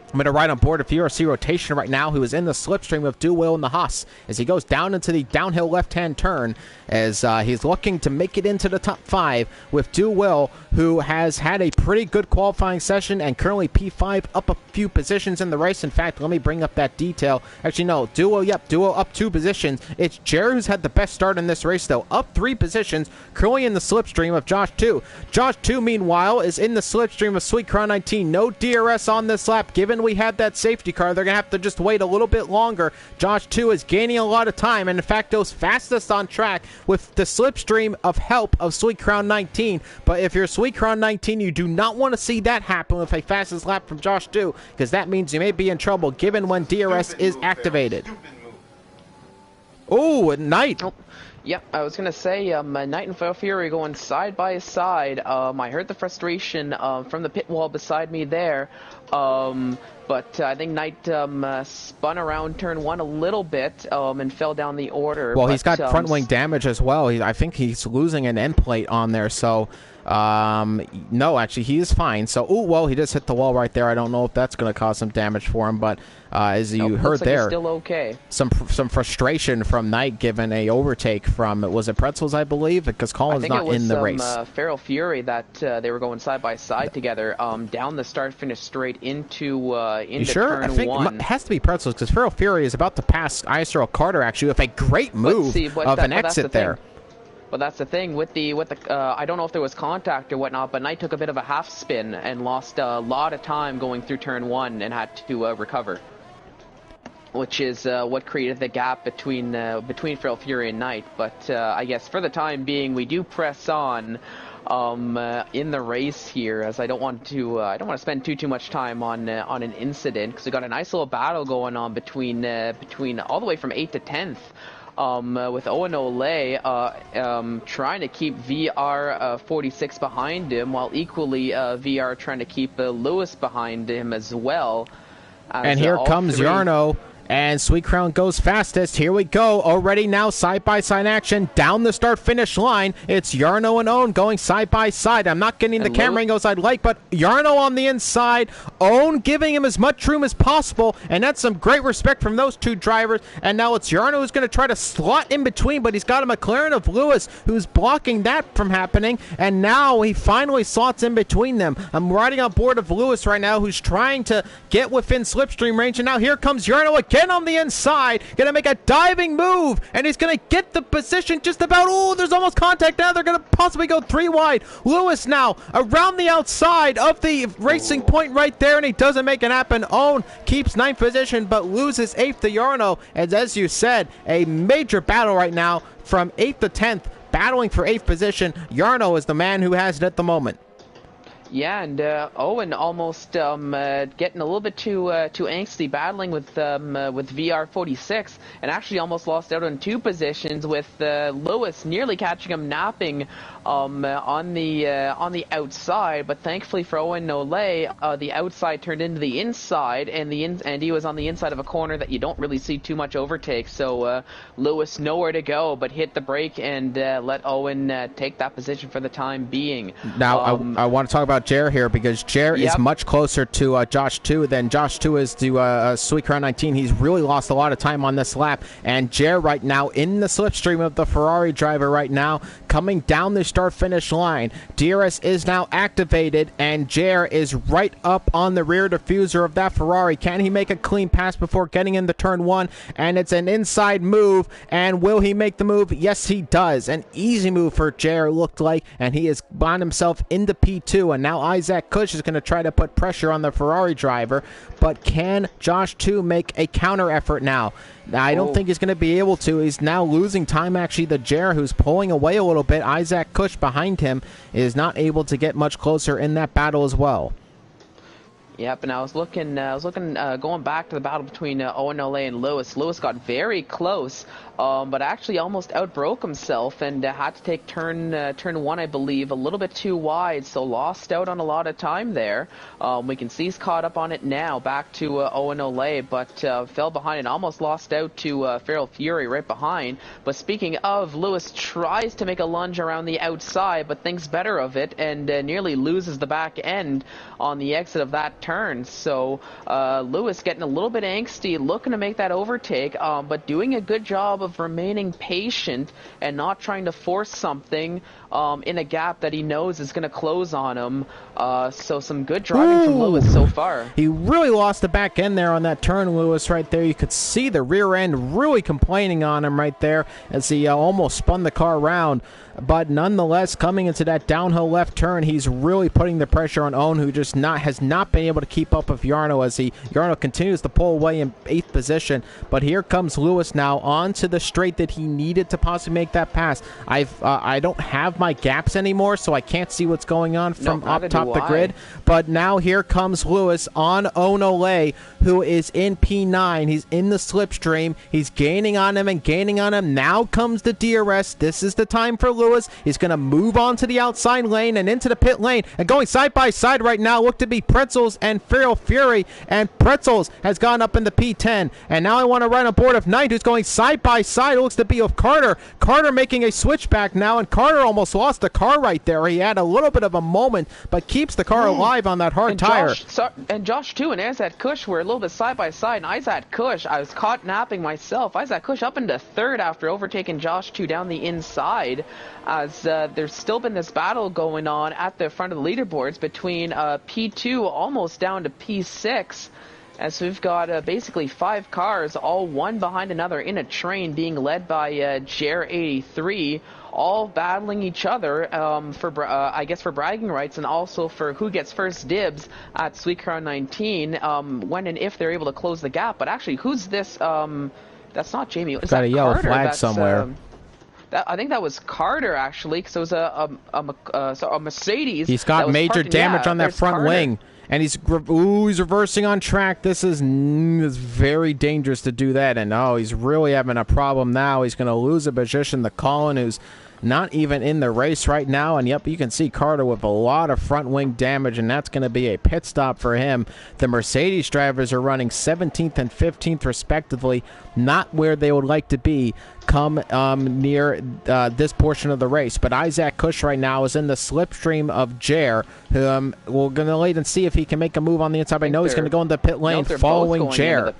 [SPEAKER 1] I'm going to ride on board a VRC rotation right now, who is in the slipstream of Duwil and the Haas as he goes down into the downhill left-hand turn as he's looking to make it into the top 5 with Duwil, who has had a pretty good qualifying session and currently P5 up a few positions in the race. In fact, let me bring up that detail. Actually, no, Duwil up 2 positions. It's Jared who's had the best start in this race, though, up 3 positions, currently in the slipstream of Josh 2. Josh 2, meanwhile, is in the slipstream of Sweet Crown 19. No DRS on this lap, given we have that safety car. They're going to have to just wait a little bit longer. Josh 2 is gaining a lot of time, and in fact goes fastest on track with the slipstream of help of Sweet Crown 19. But if you're Sweet Crown 19, you do not want to see that happen with a fastest lap from Josh 2, because that means you may be in trouble given when DRS is activated. Oh, Knight.
[SPEAKER 2] Oh. Yep, I was going to say, Knight and Fail Fury going side by side. I heard the frustration from the pit wall beside me there, but I think Knight spun around turn 1 a little bit and fell down the order.
[SPEAKER 1] Well, he's got front wing damage as well. I think he's losing an end plate on there, so... no, actually, he is fine. So, well, he just hit the wall right there. I don't know if that's going to cause some damage for him, but as you heard there,
[SPEAKER 2] he's still okay.
[SPEAKER 1] Some frustration from Knight given a overtake from, was it Pretzels, I believe? Because Colin's not in the race.
[SPEAKER 2] I think it was Feral Fury that they were going side by side together down the start-finish straight into
[SPEAKER 1] sure?
[SPEAKER 2] turn
[SPEAKER 1] I think
[SPEAKER 2] 1.
[SPEAKER 1] It has to be Pretzels because Feral Fury is about to pass ISRL Carter actually with a great move of an exit there.
[SPEAKER 2] But that's the thing with the I don't know if there was contact or whatnot, but Knight took a bit of a half spin and lost a lot of time going through turn 1 and had to recover, which is what created the gap between Feral Fury and Knight. But I guess for the time being, we do press on in the race here, as I don't want to spend too much time on an incident, because we got a nice little battle going on between all the way from 8th to 10th. With Owen Ole trying to keep VR 46 behind him, while equally VR trying to keep Lewis behind him as well.
[SPEAKER 1] And here comes Yarno. And Sweet Crown goes fastest. Here we go. Already now side-by-side action down the start-finish line. It's Yarno and Owen going side-by-side. I'm not getting the camera angles I'd like, but Yarno on the inside. Owen giving him as much room as possible, and that's some great respect from those two drivers. And now it's Yarno who's going to try to slot in between, but he's got a McLaren of Lewis who's blocking that from happening. And now he finally slots in between them. I'm riding on board of Lewis right now, who's trying to get within slipstream range. And now here comes Yarno again on the inside, gonna make a diving move, and he's gonna get the position just about. Oh, there's almost contact now. They're gonna possibly go 3 wide. Lewis now around the outside of the racing point right there, and he doesn't make it happen. Owen keeps 9th position but loses 8th to Yarno. And as you said, a major battle right now from 8th to 10th, battling for 8th position. Yarno is the man who has it at the moment.
[SPEAKER 2] Yeah, and Owen almost getting a little bit too angsty, battling with VR46, and actually almost lost out on 2 positions, with Lewis nearly catching him napping on the outside. But thankfully for Owen Ole, the outside turned into the inside, and he was on the inside of a corner that you don't really see too much overtake. So Lewis nowhere to go but hit the brake and let Owen take that position for the time being.
[SPEAKER 1] Now I want to talk about Jer here, because Jer is much closer to Josh 2 than Josh 2 is to Sweet Crown 19. He's really lost a lot of time on this lap, and Jer right now in the slipstream of the Ferrari driver right now, coming down the start-finish line. DRS is now activated, and Jer is right up on the rear diffuser of that Ferrari. Can he make a clean pass before getting into turn 1? And it's an inside move, and will he make the move? Yes, he does. An easy move for Jer, looked like, and he has bound himself into P2, and now Isaac Cush is going to try to put pressure on the Ferrari driver, but can Josh 2 make a counter effort now? I don't think he's going to be able to. He's now losing time, actually, to Jer, who's pulling away a little bit. Isaac Cush behind him is not able to get much closer in that battle as well.
[SPEAKER 2] Yep, and I was looking, going back to the battle between Owen Ole and Lewis. Lewis got very close, but actually almost outbroke himself and had to take turn one, I believe, a little bit too wide, so lost out on a lot of time there. We can see he's caught up on it now, back to Owen Ole, but fell behind and almost lost out to Feral Fury right behind. But speaking of, Lewis tries to make a lunge around the outside, but thinks better of it and nearly loses the back end on the exit of that turn. So Lewis getting a little bit angsty, looking to make that overtake, but doing a good job of remaining patient and not trying to force something in a gap that he knows is going to close on him. So some good driving from Lewis so far.
[SPEAKER 1] He really lost the back end there on that turn, Lewis, right there. You could see the rear end really complaining on him right there as he almost spun the car around. But nonetheless, coming into that downhill left turn, he's really putting the pressure on Owen, who just has not been able to keep up with Jarno as Jarno continues to pull away in 8th position. But here comes Lewis now onto the straight that he needed to possibly make that pass. I don't have my gaps anymore, so I can't see what's going on from up top the grid. But now here comes Lewis on Owen Ole, who is in P9. He's in the slipstream. He's gaining on him and gaining on him. Now comes the DRS. This is the time for Lewis. He's going to move on to the outside lane and into the pit lane. And going side by side right now look to be Pretzels and Feral Fury. And Pretzels has gone up in the P10. And now I want to run aboard of Knight, who's going side by side. It looks to be of Carter. Carter making a switchback now. And Carter almost lost the car right there. He had a little bit of a moment, but keeps the car alive on that hard tire.
[SPEAKER 2] Josh too and Isaac Kush were a little bit side by side. And Isaac Kush, I was caught napping myself. Isaac Kush up into 3rd after overtaking Josh 2 down the inside. As there's still been this battle going on at the front of the leaderboards between P2 almost down to P6. As we've got basically 5 cars, all one behind another in a train, being led by Jer83, all battling each other I guess for bragging rights and also for who gets first dibs at Sweet Crown 19 when and if they're able to close the gap. But actually, who's this? That's not Jamie. Is
[SPEAKER 1] got a yellow
[SPEAKER 2] Carter?
[SPEAKER 1] flag somewhere.
[SPEAKER 2] I think that was Carter, actually, because it was a Mercedes.
[SPEAKER 1] He's got major damage on that front wing. And he's reversing on track. This is very dangerous to do that. And, he's really having a problem now. He's going to lose a position. The Colin, who's not even in the race right now. And, yep, you can see Carter with a lot of front wing damage, and that's going to be a pit stop for him. The Mercedes drivers are running 17th and 15th, respectively, not where they would like to be come near this portion of the race. But Isaac Kush right now is in the slipstream of Jer, who we're going to wait and see if he can make a move on the inside. I know he's going to go in the pit lane following Jer.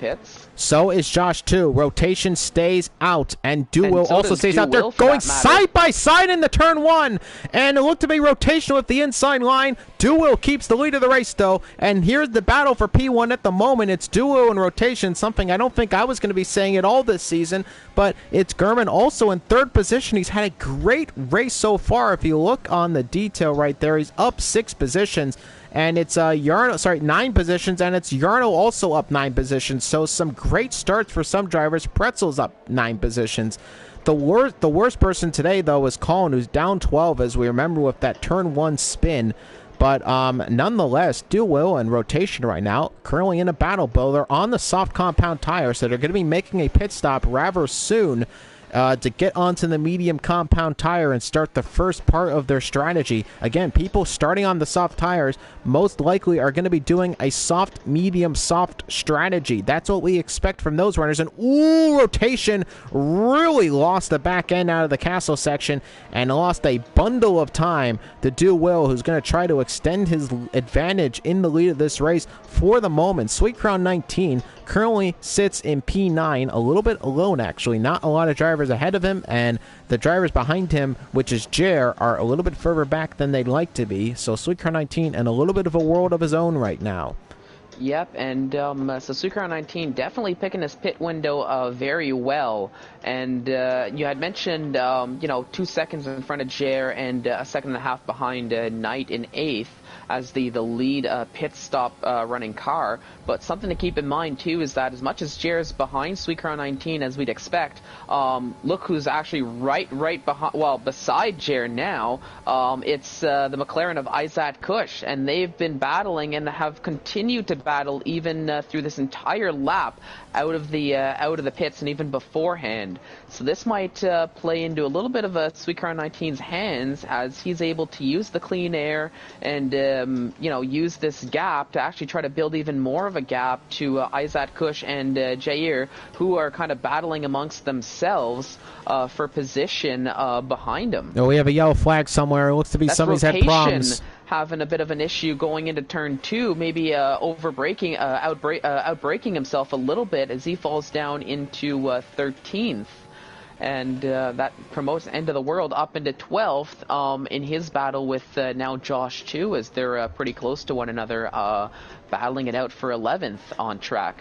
[SPEAKER 1] So is Josh too. Rotation stays out, and Duo also stays out. They're going side by side in the turn 1, and it looked to be rotational with the inside line. Duo keeps the lead of the race, though, and here's the battle for P1 at the moment. It's Duo and rotation, something I don't think I was going to be saying at all this season, but it's Gurman also in 3rd position. He's had a great race so far. If you look on the detail right there, he's up 6 positions. And it's 9 positions, and it's Jarno also up 9 positions. So some great starts for some drivers. Pretzel's up 9 positions. The worst person today, though, is Colin, who's down 12, as we remember, with that turn 1 spin. But nonetheless, Duo and rotation right now, currently in a battle, Bo. They're on the soft compound tire, so they're going to be making a pit stop rather soon to get onto the medium compound tire and start the first part of their strategy. Again, people starting on the soft tires most likely are going to be doing a soft, medium, soft strategy. That's what we expect from those runners. And rotation really lost the back end out of the castle section and lost a bundle of time to Do Will, who's going to try to extend his advantage in the lead of this race for the moment. Sweet Crown 19 currently sits in P9, a little bit alone, actually. Not a lot of drivers ahead of him, and the drivers behind him, which is Jer, are a little bit further back than they'd like to be. So Sweet Crown 19 in a little bit of a world of his own right now.
[SPEAKER 2] Yep, and so Sucre 19 definitely picking his pit window very well. And you had mentioned, 2 seconds in front of Jer and a second and a half behind Knight in 8th as the lead pit stop running car. But something to keep in mind, too, is that as much as Jer is behind Sucre 19 as we'd expect, look who's actually right behind, well, beside Jer now. It's the McLaren of Isaac Kush, and they've been battling and have continued to battle even through this entire lap out of the pits and even beforehand. So this might play into a little bit of Suicron 19's hands as he's able to use the clean air and use this gap to actually try to build even more of a gap to Isaac Kush and Jair, who are kind of battling amongst themselves for position behind him.
[SPEAKER 1] No, we have a yellow flag somewhere. It looks to be somebody's had problems.
[SPEAKER 2] Having a bit of an issue going into turn 2, maybe outbraking himself a little bit as he falls down into 13th. And that promotes End of the World up into 12th in his battle with now Josh too, as they're pretty close to one another, battling it out for 11th on track.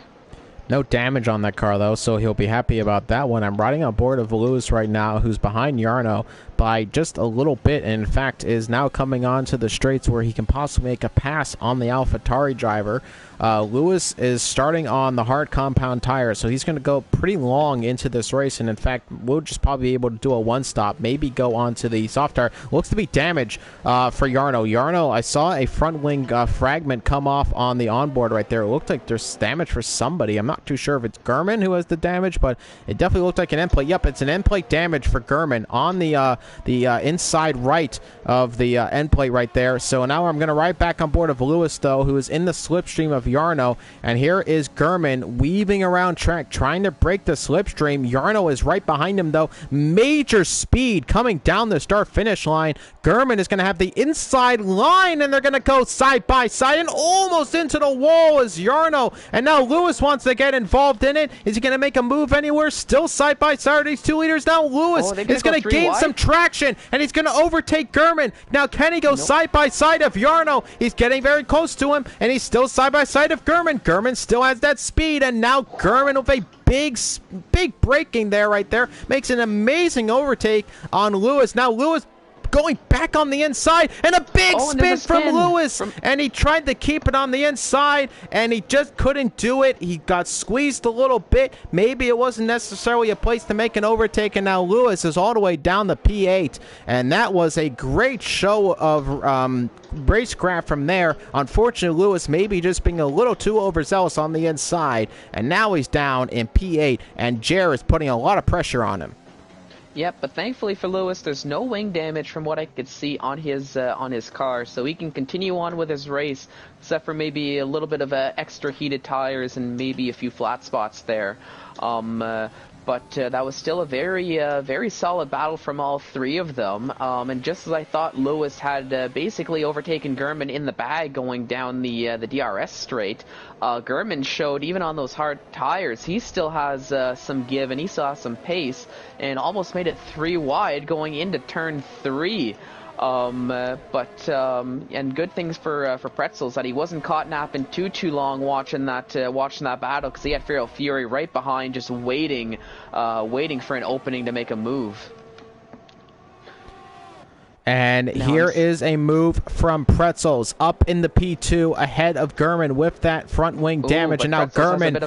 [SPEAKER 1] No damage on that car, though, so he'll be happy about that one. I'm riding on board of Lewis right now, who's behind Yarno by just a little bit, and in fact is now coming on to the straights where he can possibly make a pass on the AlphaTauri driver. Lewis is starting on the hard compound tire, so he's going to go pretty long into this race, and in fact, we'll just probably be able to do a one-stop, maybe go on to the soft tire. Looks to be damage for Yarno. Yarno, I saw a front wing fragment come off on the onboard right there. It looked like there's damage for somebody. I'm not too sure if it's Gurman who has the damage, but it definitely looked like an end plate. Yep, it's an end plate damage for Gurman on the inside right of the end plate right there. So now I'm going to ride back on board of Lewis, though, who is in the slipstream of Yarno, and here is Gurman weaving around track, trying to break the slipstream. Yarno is right behind him, though. Major speed coming down the start-finish line. Gurman is going to have the inside line, and they're going to go side by side and almost into the wall as Yarno. And now Lewis wants to get involved in it. Is he going to make a move anywhere? Still side by side are these two leaders. Now Lewis is going to gain some traction, and he's going to overtake Gurman. Now can he go side by side of Yarno? He's getting very close to him, and he's still side by side of Gurman. Gurman still has that speed, and now Gurman with a big braking there right there makes an amazing overtake on Lewis. Now Lewis going back on the inside, and a big spin from Lewis, and he tried to keep it on the inside, and he just couldn't do it. He got squeezed a little bit. Maybe it wasn't necessarily a place to make an overtake, and now Lewis is all the way down the P8, and that was a great show of racecraft from there. Unfortunately, Lewis maybe just being a little too overzealous on the inside, and now he's down in P8, and Jer is putting a lot of pressure on him.
[SPEAKER 2] Yep, but thankfully for Lewis, there's no wing damage from what I could see on his car, so he can continue on with his race, except for maybe a little bit of extra heated tires and maybe a few flat spots there. But that was still a very solid battle from all three of them. And just as I thought Lewis had basically overtaken Gurman in the bag going down the DRS straight, Gurman showed even on those hard tires, he still has some give and he still has some pace, and almost made it 3 wide going into turn 3. And good things for Pretzels that he wasn't caught napping too long watching that battle, because he had Feral Fury right behind, just waiting for an opening to make a move.
[SPEAKER 1] And here is a move from Pretzels up in the P2 ahead of Gurman with that front wing damage. And now Gurman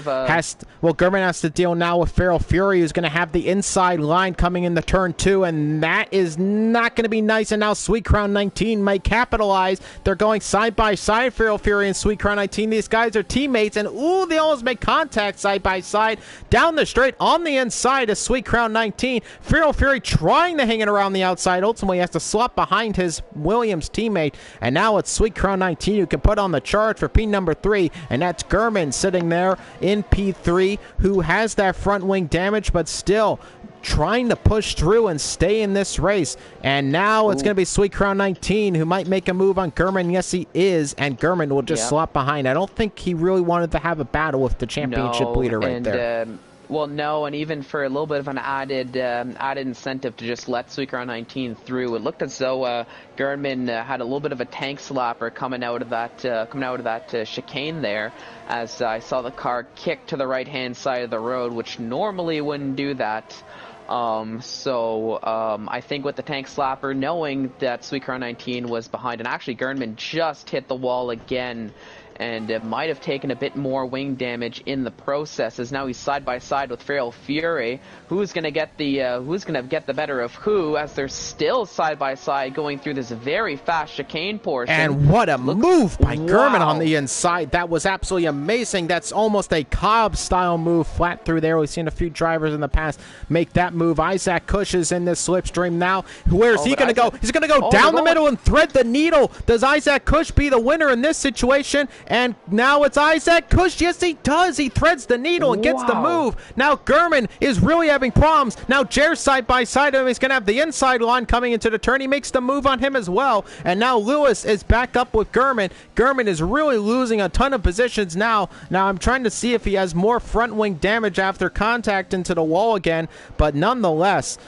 [SPEAKER 1] Gurman has to deal now with Feral Fury, who's going to have the inside line coming in the turn 2, and that is not going to be nice. And now Sweet Crown 19 might capitalize. They're going side by side, Feral Fury and Sweet Crown 19. These guys are teammates, and they almost make contact side by side down the straight on the inside of Sweet Crown 19. Feral Fury trying to hang it around the outside, ultimately has to slot behind his Williams teammate, and now it's Sweet Crown 19 who can put on the charge for P number 3, and that's Gurman sitting there in P3, who has that front wing damage, but still trying to push through and stay in this race. And now it's going to be Sweet Crown 19 who might make a move on Gurman. Yes, he is, and Gurman will just slot behind. I don't think he really wanted to have a battle with the championship leader right there.
[SPEAKER 2] Well, no, and even for a little bit of an added incentive to just let Suikeron 19 through, it looked as though Gernman had a little bit of a tank slapper coming out of that chicane there, as I saw the car kick to the right-hand side of the road, which normally wouldn't do that. I think with the tank slapper, knowing that Suikeron 19 was behind, and actually Gernman just hit the wall again, and it might have taken a bit more wing damage in the process, as now he's side by side with Feral Fury. Who's gonna get the better of who, as they're still side by side going through this very fast chicane portion.
[SPEAKER 1] And what a move by Gernman on the inside. That was absolutely amazing. That's almost a Cobb style move, flat through there. We've seen a few drivers in the past make that move. Isaac Kush is in this slipstream now. Where is he going to go? He's going to go down the middle and thread the needle. Does Isaac Kush be the winner in this situation? And now it's Isaac Kush. Yes, he does. He threads the needle and gets the move. Now Gernman is really having problems. Now Jer's side by side of him. He's going to have the inside line coming into the turn. He makes the move on him as well. And now Lewis is back up with Gernman. Gernman is really losing a ton of positions now. Now I'm trying to see if he has more front wing damage after contact into the wall again. But nonetheless,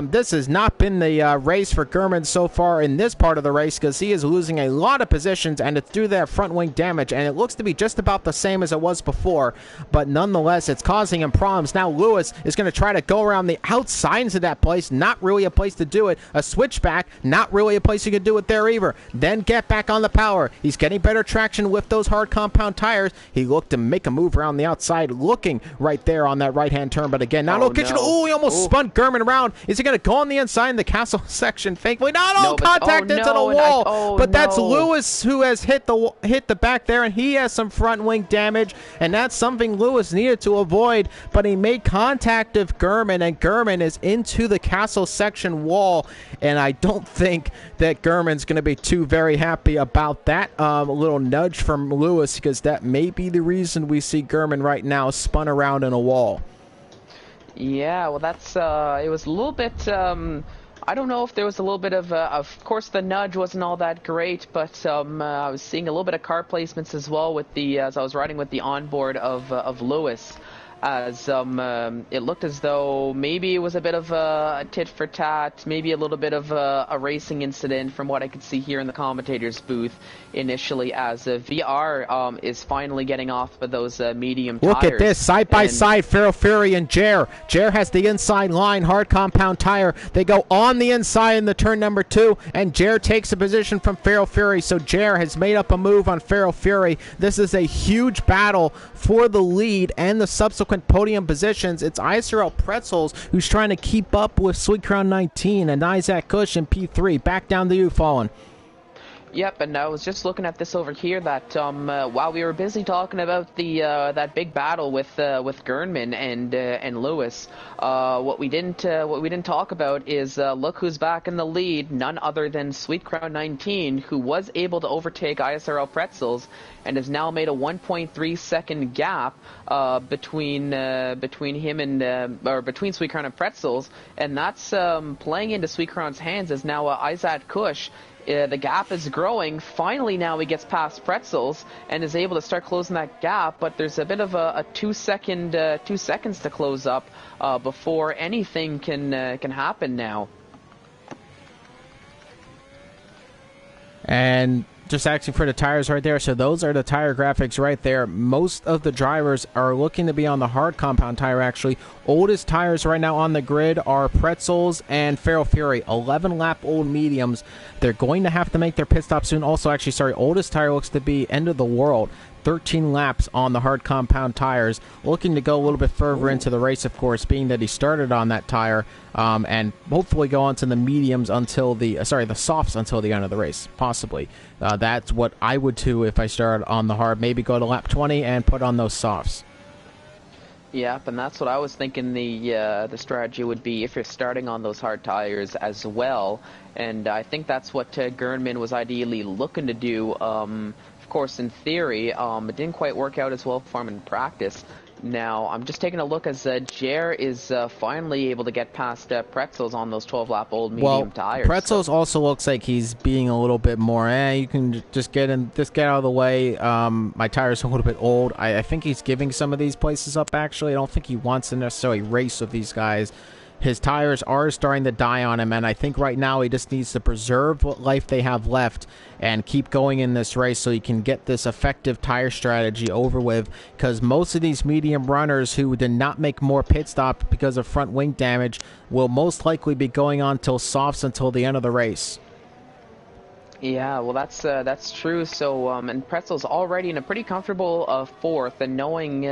[SPEAKER 1] this has not been the race for Gernman so far in this part of the race, because he is losing a lot of positions, and it's due to that front wing damage. And it looks to be just about the same as it was before, but nonetheless it's causing him problems. Now Lewis is going to try to go around the outsides of that place. Not really a place to do it. A switchback, not really a place you could do it there either. Then get back on the power. He's getting better traction with those hard compound tires. He looked to make a move around the outside, looking right there on that right hand turn, but again, now no kitchen. Oh, he almost spun Gernman around. Is he going to go on the inside in the castle section? Thankfully not. Contact into the wall. That's Lewis who has hit the back there, and he has some front wing damage, and that's something Lewis needed to avoid, but he made contact with Gernman, and Gernman is into the castle section wall, and I don't think that Gernman's going to be too very happy about that little nudge from Lewis, because that may be the reason we see Gernman right now spun around in a wall.
[SPEAKER 2] Yeah, well, that's it was a little bit. I don't know if there was a little bit of course, the nudge wasn't all that great, but I was seeing a little bit of car placements as well with as I was riding with the onboard of Lewis, as it looked as though maybe it was a bit of a tit for tat, maybe a little bit of a racing incident from what I could see here in the commentator's booth initially, as VR is finally getting off of those medium tires.
[SPEAKER 1] Look at this, side by side, Feral Fury and Jer. Jer has the inside line, hard compound tire. They go on the inside in the turn number 2, and Jer takes a position from Feral Fury, so Jer has made up a move on Feral Fury. This is a huge battle for the lead and the subsequent podium positions. It's ISRL Pretzels who's trying to keep up with Suikeron 19 and Isaac Kush in P3. Back down to you, Fallen.
[SPEAKER 2] Yep, and I was just looking at this over here that while we were busy talking about the that big battle with Gernman and Lewis, what we didn't talk about is look who's back in the lead, none other than Suikeron 19, who was able to overtake ISRL Pretzels and has now made a 1.3 second gap between him and between Suikeron and Pretzels, and that's playing into Suikeron's hands, as now Isaac Kush. The gap is growing. Finally, now he gets past Pretzels and is able to start closing that gap. But there's a bit of a 2 seconds to close up before anything can happen now.
[SPEAKER 1] And just asking for the tires right there. So those are the tire graphics right there. Most of the drivers are looking to be on the hard compound tire, actually. Oldest tires right now on the grid are Pretzels and Feral Fury, 11 lap old mediums. They're going to have to make their pit stop soon. Also, actually, sorry, oldest tire looks to be end of the world. 13 laps on the hard compound tires, looking to go a little bit further into the race, of course, being that he started on that tire, and hopefully go on to the mediums until the softs until the end of the race, possibly. That's what I would do if I started on the hard. Maybe go to lap 20 and put on those softs.
[SPEAKER 2] Yep, and that's what I was thinking the strategy would be if you're starting on those hard tires as well, and I think that's what Gernman was ideally looking to do. Of course, in theory, it didn't quite work out as well for him in practice. Now, I'm just taking a look as Jer is finally able to get past Pretzels on those 12-lap old medium tires.
[SPEAKER 1] Pretzels also looks like he's being a little bit more, you can just get out of the way. My tire's a little bit old. I think he's giving some of these places up, actually. I don't think he wants to necessarily race with these guys. His tires are starting to die on him, and I think right now he just needs to preserve what life they have left and keep going in this race so he can get this effective tire strategy over with, because most of these medium runners who did not make more pit stops because of front wing damage will most likely be going on till softs until the end of the race.
[SPEAKER 2] Yeah, well, that's true. So, and Pretzel's already in a pretty comfortable fourth, and knowing,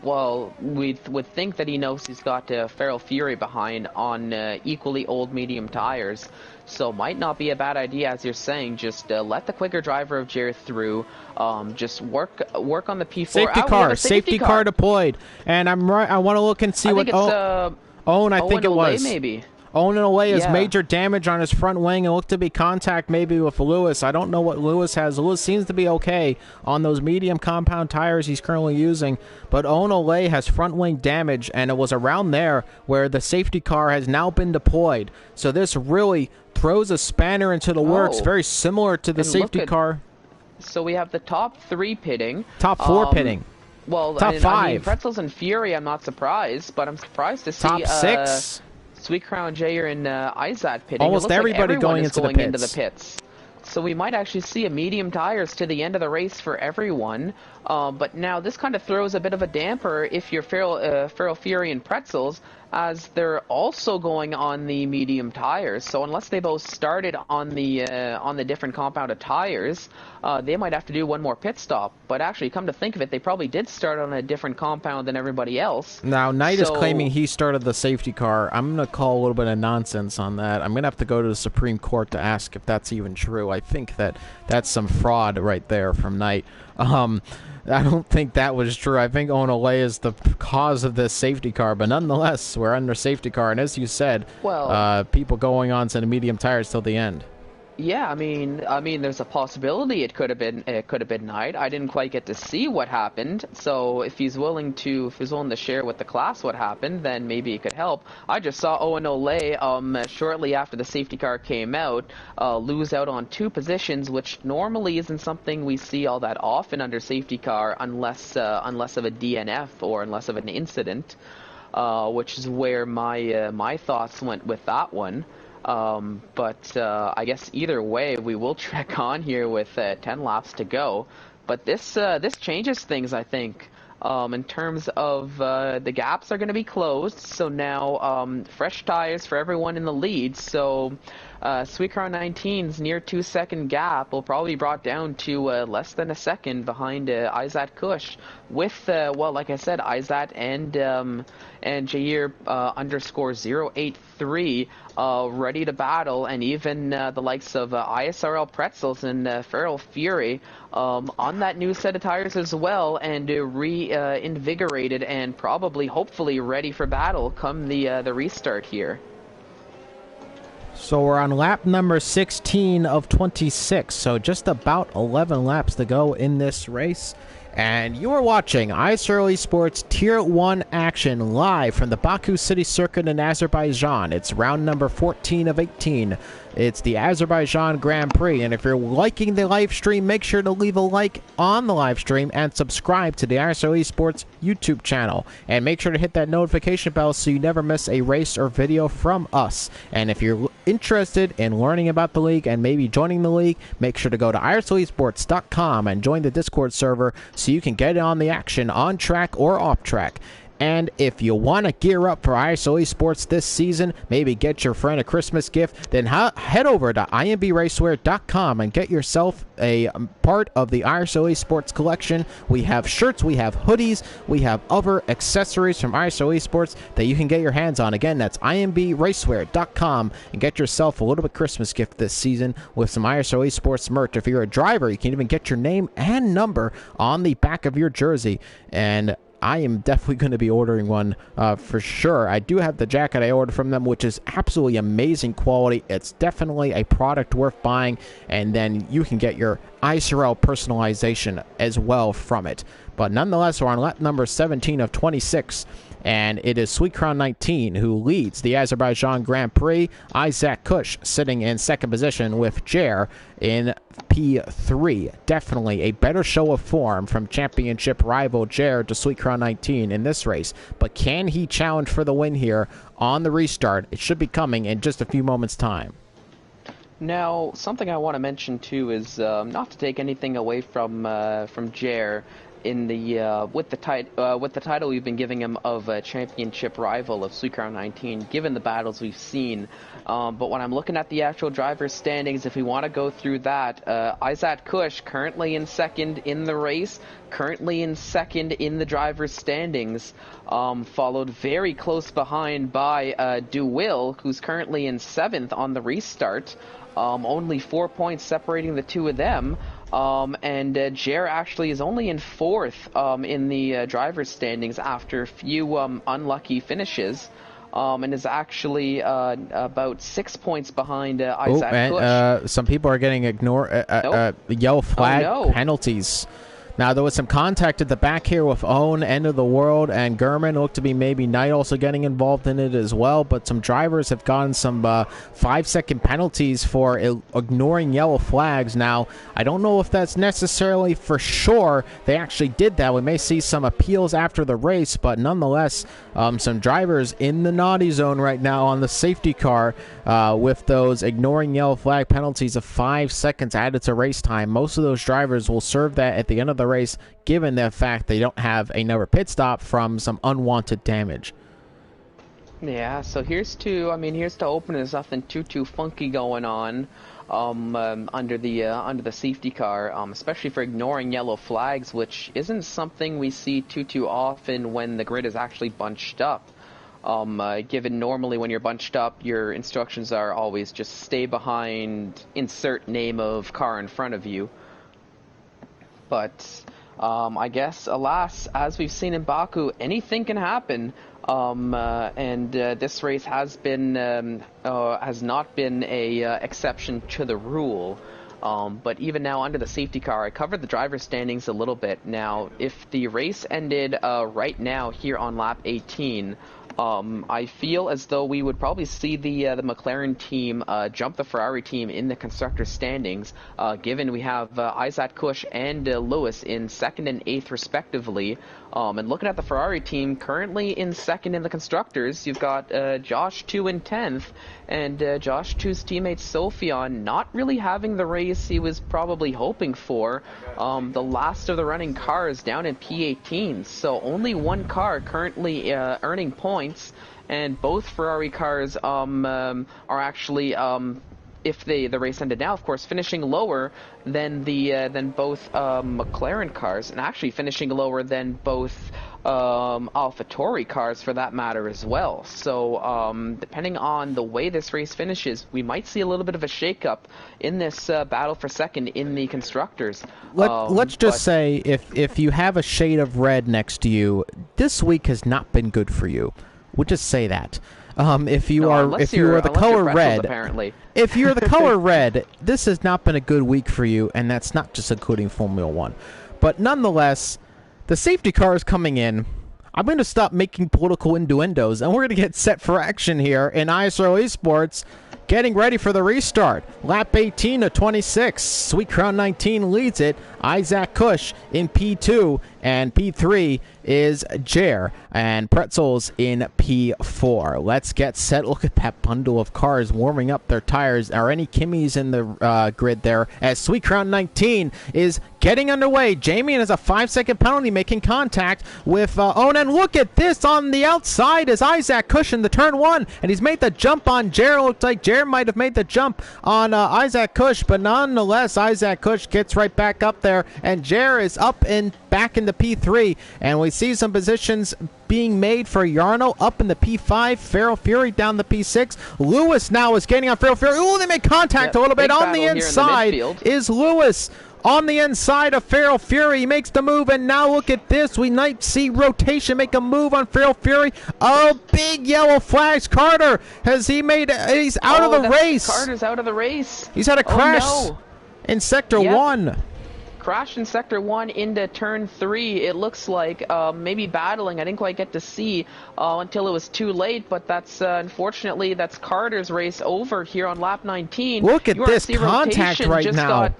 [SPEAKER 2] well, we would think that he knows he's got Feral Fury behind on equally old medium tires. So, might not be a bad idea, as you're saying. Just let the quicker driver of Jared through. Just work on the P4.
[SPEAKER 1] Safety car deployed, and I'm right. I want to look and see what. Owen, I think it was
[SPEAKER 2] maybe.
[SPEAKER 1] Owen Away has major damage on his front wing and looked to be contact maybe with Lewis. I don't know what Lewis has. Lewis seems to be okay on those medium compound tires he's currently using, but Owen Away has front wing damage, and it was around there where the safety car has now been deployed. So this really throws a spanner into the works, very similar to the safety car.
[SPEAKER 2] So we have the top 3 pitting.
[SPEAKER 1] Top 4 pitting.
[SPEAKER 2] Well,
[SPEAKER 1] top 5.
[SPEAKER 2] I mean, Pretzels and Fury, I'm not surprised, but I'm surprised to see...
[SPEAKER 1] Top 6.
[SPEAKER 2] Sweet Crown Jayer and Izat pitting.
[SPEAKER 1] Almost everybody
[SPEAKER 2] like
[SPEAKER 1] going into
[SPEAKER 2] the pits. So we might actually see a medium tires to the end of the race for everyone. But now this kind of throws a bit of a damper if you're Feral Fury and Pretzels, as they're also going on the medium tires. So unless they both started on the different compounded tires, they might have to do one more pit stop. But actually, come to think of it, they probably did start on a different compound than everybody else.
[SPEAKER 1] Now, Knight is claiming he started the safety car. I'm going to call a little bit of nonsense on that. I'm going to have to go to the Supreme Court to ask if that's even true. I think that's some fraud right there from Knight. I don't think that was true. I think Onole is the cause of this safety car, but nonetheless, we're under safety car, and as you said, people going on to the medium tires till the end.
[SPEAKER 2] Yeah, I mean, there's a possibility it could have been Knight. I didn't quite get to see what happened, so if he's willing to share with the class what happened, then maybe it could help. I just saw Owen Ole, shortly after the safety car came out, lose out on 2 positions, which normally isn't something we see all that often under safety car, unless of a DNF or unless of an incident, which is where my thoughts went with that one. But I guess either way, we will trek on here with 10 laps to go. But this changes things, I think, in terms of the gaps are going to be closed. So now fresh tires for everyone in the lead. So Sweet Crown 19's near 2-second gap will probably be brought down to less than a second behind Izat Kush, with like I said, Izat and Jair underscore 083 ready to battle, and even the likes of ISRL Pretzels and Feral Fury on that new set of tires as well, and reinvigorated and probably, hopefully, ready for battle come the restart here.
[SPEAKER 1] So we're on lap number 16 of 26, so just about 11 laps to go in this race. And you are watching ISRL Esports Tier 1 action live from the Baku City Circuit in Azerbaijan. It's round number 14 of 18. It's the Azerbaijan Grand Prix, and if you're liking the live stream, make sure to leave a like on the live stream and subscribe to the ISRL Esports YouTube channel. And make sure to hit that notification bell so you never miss a race or video from us. And if you're interested in learning about the league and maybe joining the league, make sure to go to ISRLesports.com and join the Discord server so you can get on the action on track or off track. And if you want to gear up for ISRL Esports this season, maybe get your friend a Christmas gift, then head over to imbracewear.com and get yourself a part of the ISRL Esports collection. We have shirts, we have hoodies, we have other accessories from ISRL Esports that you can get your hands on. Again, that's imbracewear.com, and get yourself a little bit Christmas gift this season with some ISRL Esports merch. If you're a driver, you can even get your name and number on the back of your jersey. And I am definitely going to be ordering one for sure. I do have the jacket I ordered from them, which is absolutely amazing quality. It's definitely a product worth buying, and then you can get your ISRL personalization as well from it. But nonetheless, we're on lap number 17 of 26. And it is Sweet Crown 19 who leads the Azerbaijan Grand Prix. Isaac Kush sitting in second position with Jer in P3. Definitely a better show of form from championship rival Jer to Sweet Crown 19 in this race. But can he challenge for the win here on the restart? It should be coming in just a few moments' time.
[SPEAKER 2] Now, something I want to mention too is not to take anything away from Jer in the with the title we've been giving him of a championship rival of Sweet Crown 19, given the battles we've seen. But when I'm looking at the actual driver's standings, if we want to go through that, Isaac Kush currently in second in the race, currently in second in the driver's standings, followed very close behind by DeWill, who's currently in seventh on the restart. Only 4 points separating the two of them. And Jer actually is only in fourth in the driver's standings after a few unlucky finishes, and is actually about 6 points behind Isaac Kush.
[SPEAKER 1] Some people are getting yellow flag penalties. Now, there was some contact at the back here with Owen, End of the World, and Gurman. Looked to be maybe Knight also getting involved in it as well. But some drivers have gotten some 5-second penalties for ignoring yellow flags. Now, I don't know if that's necessarily for sure they actually did that. We may see some appeals after the race, but nonetheless, some drivers in the naughty zone right now on the safety car with those ignoring yellow flag penalties of 5 seconds added to race time. Most of those drivers will serve that at the end of the race, given the fact they don't have another pit stop from some unwanted damage.
[SPEAKER 2] Yeah, so here's to open. There's nothing too funky going on under the safety car, especially for ignoring yellow flags, which isn't something we see too often when the grid is actually bunched up. Given normally when you're bunched up, your instructions are always just stay behind, insert name of car in front of you. But I guess, alas, as we've seen in Baku, anything can happen. And this race has not been a exception to the rule. But even now under the safety car, I covered the driver's standings a little bit. Now, if the race ended right now here on lap 18, I feel as though we would probably see the McLaren team jump the Ferrari team in the constructors' standings, given we have Isaac Kush and Lewis in second and eighth respectively. And looking at the Ferrari team, currently in second in the constructors, you've got Josh 2 in 10th, and Josh 2's teammate Sophion not really having the race he was probably hoping for. The last of the running cars down in P18, so only one car currently earning points, and both Ferrari cars are actually if the race ended now, of course, finishing lower than both McLaren cars, and actually finishing lower than both AlphaTauri cars for that matter as well. So depending on the way this race finishes, we might see a little bit of a shakeup in this battle for second in the constructors.
[SPEAKER 1] Let's just say if you have a shade of red next to you, this week has not been good for you. We'll just say that. If you are the color red,
[SPEAKER 2] apparently.
[SPEAKER 1] If you're the color red, this has not been a good week for you, and that's not just including Formula 1. But nonetheless, the safety car is coming in. I'm going to stop making political innuendos, and we're going to get set for action here in ISRL Esports, getting ready for the restart. Lap 18 to 26. Sweet Crown 19 leads it. Isaac Kush in P2, and P3 is Jer, and Pretzels in P4. Let's get set. Look at that bundle of cars warming up their tires. Are any Kimmies in the grid there? As Sweet Crown 19 is getting underway. Jamie has a 5-second penalty making contact with Onan. Look at this on the outside as Isaac Kush in the turn one, and he's made the jump on Jer. Looks like Jer might have made the jump on Isaac Kush, but nonetheless, Isaac Kush gets right back up there, and Jer is up and back into P3, and we see some positions being made for Yarno up in the P5. Feral Fury down the P6. Lewis now is getting on Feral Fury. Oh, they make contact a little bit on the inside. Is Lewis on the inside of Feral Fury? He makes the move, and now look at this. We might see Rotation make a move on Feral Fury. Oh, big yellow flags. Carter, he's out of the race.
[SPEAKER 2] Carter's out of the race.
[SPEAKER 1] He's had a crash in Sector 1.
[SPEAKER 2] Crash in Sector 1 into Turn 3. It looks like maybe battling. I didn't quite get to see until it was too late, but that's unfortunately, that's Carter's race over here on lap 19.
[SPEAKER 1] Look at this contact right now.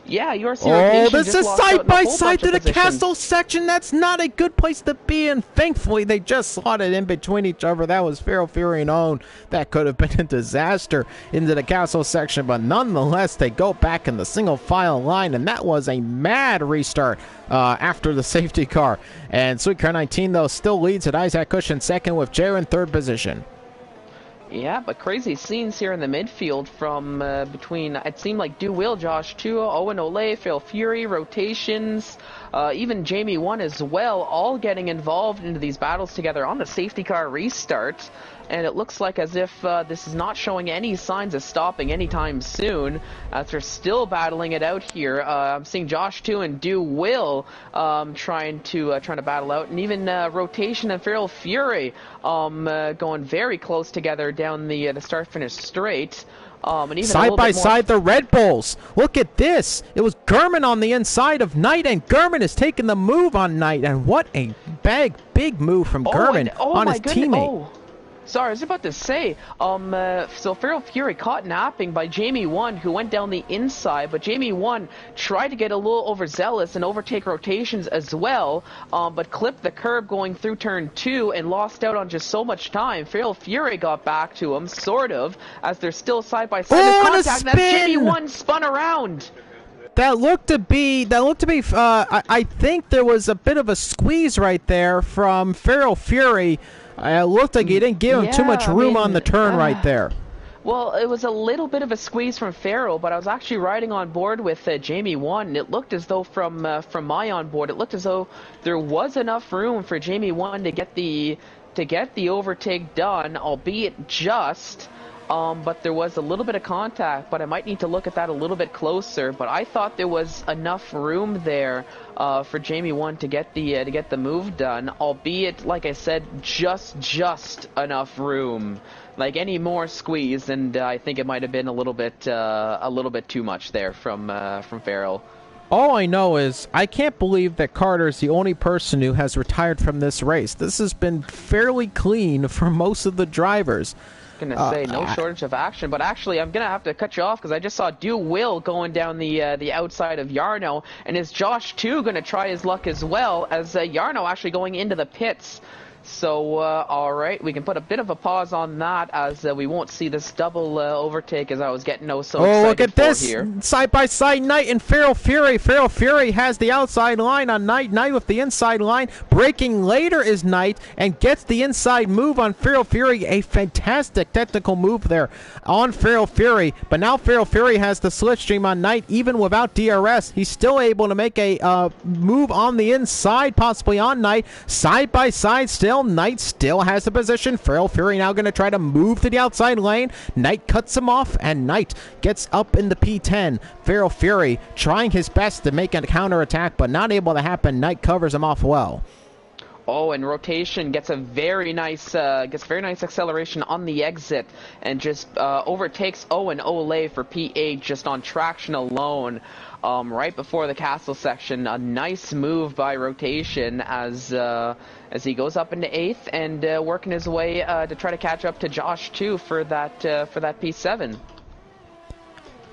[SPEAKER 2] Oh,
[SPEAKER 1] this is side-by-side to the castle section. That's not a good place to be, and thankfully they just slotted in between each other. That was Feral Fury and Own. That could have been a disaster into the castle section, but nonetheless, they go back in the single-file line, and that was a mad restart after the safety car. And Sweet Car 19, though, still leads at Isaac Cush in second with Jer in third position.
[SPEAKER 2] Yeah, but crazy scenes here in the midfield from between, it seemed like Do Will, Josh 2, Owen Ole, Feral Fury, Rotations, even Jamie 1 as well, all getting involved into these battles together on the safety car restart. And it looks like as if this is not showing any signs of stopping anytime soon, as they're still battling it out here. I'm seeing Josh 2 and Do Will trying to battle out, and even Rotation and Feral Fury going very close together down the start-finish straight. And even
[SPEAKER 1] side by side, the Red Bulls. Look at this. It was Gurman on the inside of Knight, and Gurman is taking the move on Knight. And what a big move from Gurman on his teammate.
[SPEAKER 2] Sorry, I was about to say, so Feral Fury caught napping by Jamie 1, who went down the inside, but Jamie 1 tried to get a little overzealous and overtake Rotations as well, but clipped the curb going through turn 2 and lost out on just so much time. Feral Fury got back to him, sort of, as they're still side by side.
[SPEAKER 1] Oh, and a spin!
[SPEAKER 2] And Jamie 1 spun around.
[SPEAKER 1] That looked to be, I think there was a bit of a squeeze right there from Feral Fury. It looked like he didn't give him too much room on the turn right there.
[SPEAKER 2] Well, it was a little bit of a squeeze from Feral, but I was actually riding on board with Jamie 1, and it looked as though from my onboard, it looked as though there was enough room for Jamie 1 to get the overtake done, albeit just. But there was a little bit of contact, but I might need to look at that a little bit closer. But I thought there was enough room there for Jamie 1 to get the move done, albeit, like I said, just enough room. Like any more squeeze, and I think it might have been a little bit too much there from Feral.
[SPEAKER 1] All I know is I can't believe that Carter's the only person who has retired from this race. This has been fairly clean for most of the drivers.
[SPEAKER 2] Gonna say no shortage of action, but actually I'm gonna have to cut you off because I just saw Do Will going down the outside of Yarno, and is Josh 2 gonna try his luck as well as Yarno actually going into the pits? So, all right, we can put a bit of a pause on that as we won't see this double overtake as I was getting so excited for here.
[SPEAKER 1] Oh, look at this! Side-by-side Knight and Feral Fury. Feral Fury has the outside line on Knight. Knight with the inside line. Breaking later is Knight and gets the inside move on Feral Fury. A fantastic technical move there on Feral Fury. But now Feral Fury has the slipstream on Knight. Even without DRS, he's still able to make a move on the inside, possibly on Knight. Side-by-side still. Knight still has the position. Feral Fury now going to try to move to the outside lane. Knight cuts him off, and Knight gets up in the P10. Feral Fury trying his best to make a counterattack, but not able to happen. Knight covers him off well.
[SPEAKER 2] Oh, and Rotation gets a very nice acceleration on the exit and just overtakes Owen Ole for P8 just on traction alone. Right before the castle section, a nice move by Rotation as he goes up into 8th and working his way to try to catch up to Josh 2 for that P7.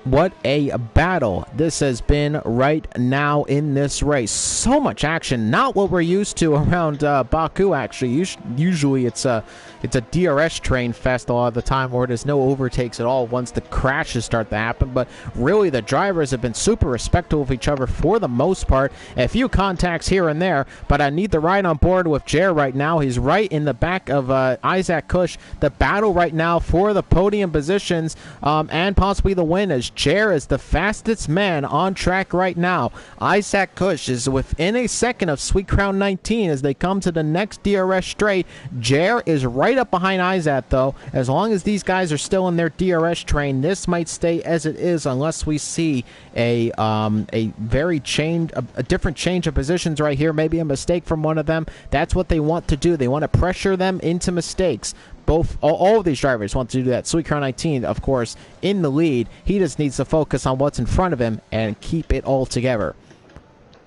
[SPEAKER 1] What a battle this has been right now in this race. So much action. Not what we're used to around Baku, actually. Usually it's a DRS train fest a lot of the time where there's no overtakes at all once the crashes start to happen. But really, the drivers have been super respectful of each other for the most part. A few contacts here and there, but I need the ride on board with Jer right now. He's right in the back of Isaac Cush. The battle right now for the podium positions and possibly the win as Jer is the fastest man on track right now. Isaac Kush is within a second of Sweet Crown 19 as they come to the next DRS straight. Jer is right up behind Isaac, though. As long as these guys are still in their DRS train, this might stay as it is unless we see a different change of positions right here. Maybe a mistake from one of them. That's what they want to do. They want to pressure them into mistakes. All of these drivers want to do that. Sweet Crown 19, of course, in the lead. He just needs to focus on what's in front of him and keep it all together.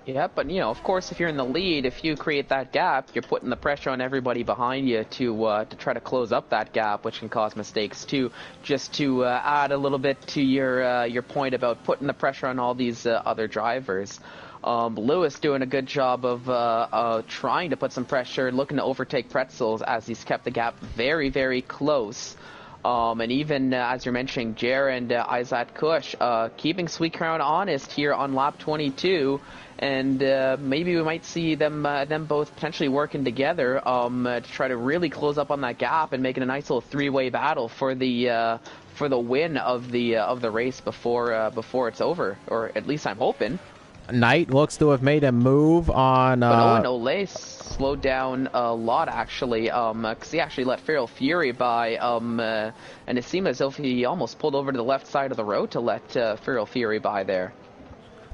[SPEAKER 2] Yeah, but of course, if you're in the lead, if you create that gap, you're putting the pressure on everybody behind you to try to close up that gap, which can cause mistakes too. Just to add a little bit to your point about putting the pressure on all these other drivers. Lewis doing a good job of trying to put some pressure, looking to overtake Pretzels as he's kept the gap very, very close. And even, as you're mentioning, Jer and Isaac Kush keeping Sweet Crown honest here on lap 22. And maybe we might see them both potentially working together to try to really close up on that gap and make it a nice little three-way battle for the win of the race before it's over, or at least I'm hoping.
[SPEAKER 1] Knight looks to have made a move on...
[SPEAKER 2] But Owen Ole slowed down a lot, actually, because he actually let Feral Fury by, and it seemed as if he almost pulled over to the left side of the road to let Feral Fury by there.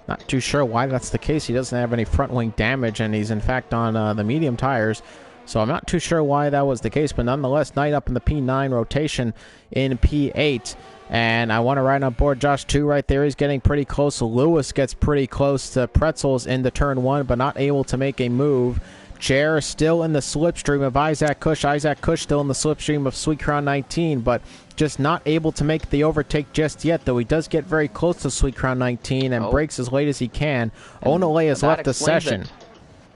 [SPEAKER 1] Not too sure why that's the case. He doesn't have any front wing damage, and he's in fact on the medium tires. So I'm not too sure why that was the case, but nonetheless, Knight up in the P9 rotation in P8. And I want to ride on board Josh 2 right there. He's getting pretty close. Lewis gets pretty close to Pretzels into turn 1, but not able to make a move. Jer still in the slipstream of Isaac Kush. Isaac Kush still in the slipstream of Sweet Crown 19, but just not able to make the overtake just yet, though he does get very close to Sweet Crown 19 and breaks as late as he can. Owen Ole has left the session.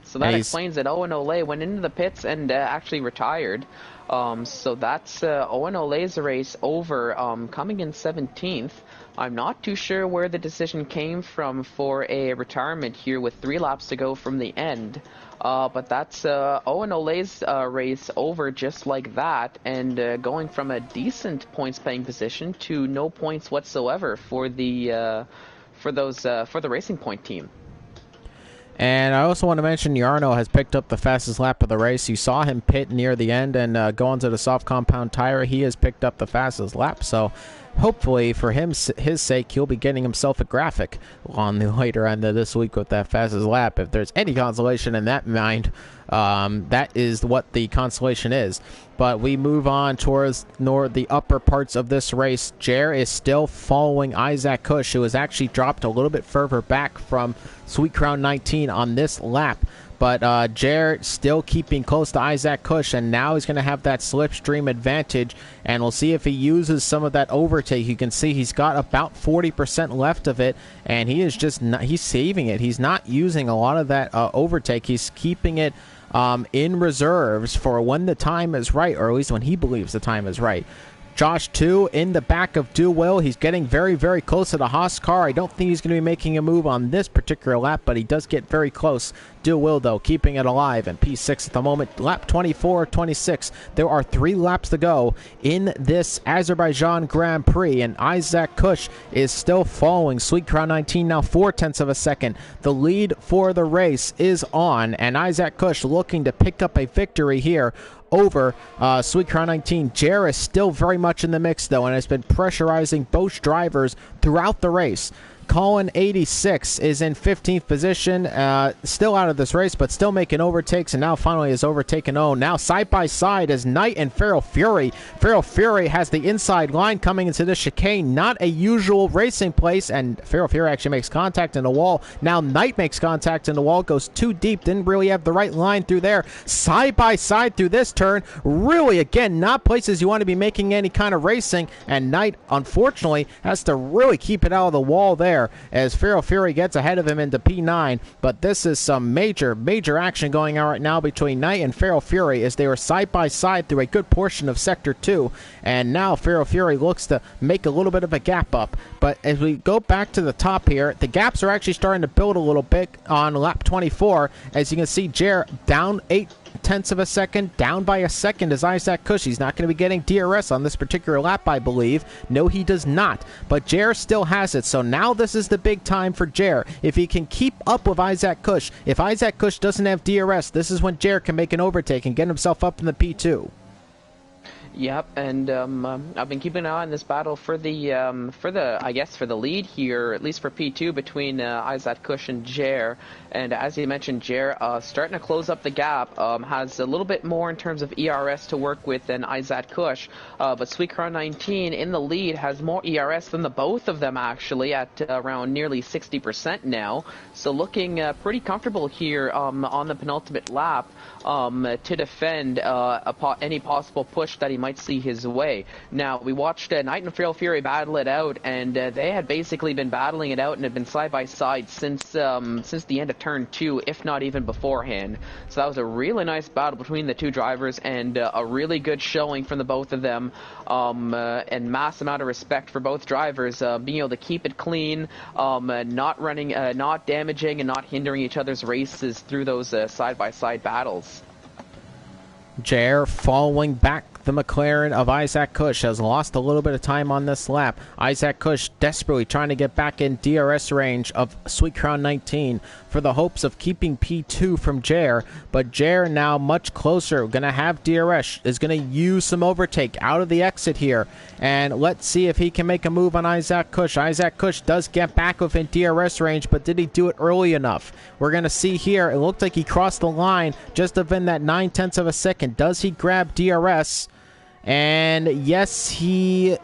[SPEAKER 2] So that explains that Owen Ole went into the pits and actually retired. So that's Owen Ole's race over, coming in 17th. I'm not too sure where the decision came from for a retirement here with 3 laps to go from the end. But that's Owen Ole's race over just like that, and going from a decent points-paying position to no points whatsoever for the Racing Point team.
[SPEAKER 1] And I also want to mention Jarno has picked up the fastest lap of the race. You saw him pit near the end and go onto the soft compound tire. He has picked up the fastest lap, so hopefully for his sake, he'll be getting himself a graphic on the later end of this week with that fastest lap. If there's any consolation in that mind, that is what the consolation is. But we move on towards the upper parts of this race. Jer is still following Isaac Kush, who has actually dropped a little bit further back from Sweet Crown 19 on this lap. But Jer still keeping close to Isaac Kush, and now he's going to have that slipstream advantage, and we'll see if he uses some of that overtake. You can see he's got about 40% left of it, and he is just he's saving it. He's not using a lot of that overtake. He's keeping it in reserves for when the time is right, or at least when he believes the time is right. Josh 2 in the back of Duwill. He's getting very, very close to the Haas car. I don't think he's going to be making a move on this particular lap, but he does get very close. Duwill, though, keeping it alive in P6 at the moment. Lap 24, 26. There are 3 laps to go in this Azerbaijan Grand Prix, and Isaac Kush is still following Sweet Crown 19, now 0.4 of a second. The lead for the race is on, and Isaac Kush looking to pick up a victory here over Sweet Crown 19. Jer is still very much in the mix, though, and has been pressurizing both drivers throughout the race. Colin 86 is in 15th position, still out of this race, but still making overtakes, and now finally has overtaken Owen. Now side by side is Knight and Feral Fury. Feral Fury has the inside line coming into the chicane, not a usual racing place, and Feral Fury actually makes contact in the wall. Now Knight makes contact in the wall, goes too deep, didn't really have the right line through there. Side by side through this turn, really, again, not places you want to be making any kind of racing, and Knight, unfortunately, has to really keep it out of the wall there as Feral Fury gets ahead of him into P9. But this is some major, major action going on right now between Knight and Feral Fury as they were side by side through a good portion of Sector 2. And now Feral Fury looks to make a little bit of a gap up. But as we go back to the top here, the gaps are actually starting to build a little bit on lap 24. As you can see, Jer down 8 tenths of a second, down by a second is Isaac Kush. He's not going to be getting DRS on this particular lap, I believe. No, he does not. But Jer still has it, so now this is the big time for Jer. If he can keep up with Isaac Kush, if Isaac Kush doesn't have DRS, this is when Jer can make an overtake and get himself up in the P2.
[SPEAKER 2] Yep, and I've been keeping an eye on this battle for the lead here, at least for P2 between Isaac Kush and Jer. And as you mentioned, Jer starting to close up the gap, has a little bit more in terms of ERS to work with than Isaac Kush. But Sweetcrown 19 in the lead has more ERS than the both of them actually at around nearly 60% now. So looking pretty comfortable here on the penultimate lap to defend any possible push that he might see his way. Now, we watched Knight and Frail Fury battle it out, and they had basically been battling it out and had been side by side since the end of turn 2, if not even beforehand. So that was a really nice battle between the two drivers, and a really good showing from the both of them, and mass amount of respect for both drivers, being able to keep it clean, not running, not damaging, and not hindering each other's races through those side by side battles.
[SPEAKER 1] Jer following back the McLaren of Isaac Kush has lost a little bit of time on this lap. Isaac Kush desperately trying to get back in DRS range of Sweetcrown 19 for the hopes of keeping P2 from Jer, but Jer now much closer, going to have DRS, is going to use some overtake out of the exit here, and let's see if he can make a move on Isaac Kush. Isaac Kush does get back within DRS range, but did he do it early enough? We're going to see here, it looked like he crossed the line just within that 9/10 of a second. Does he grab DRS? And yes, he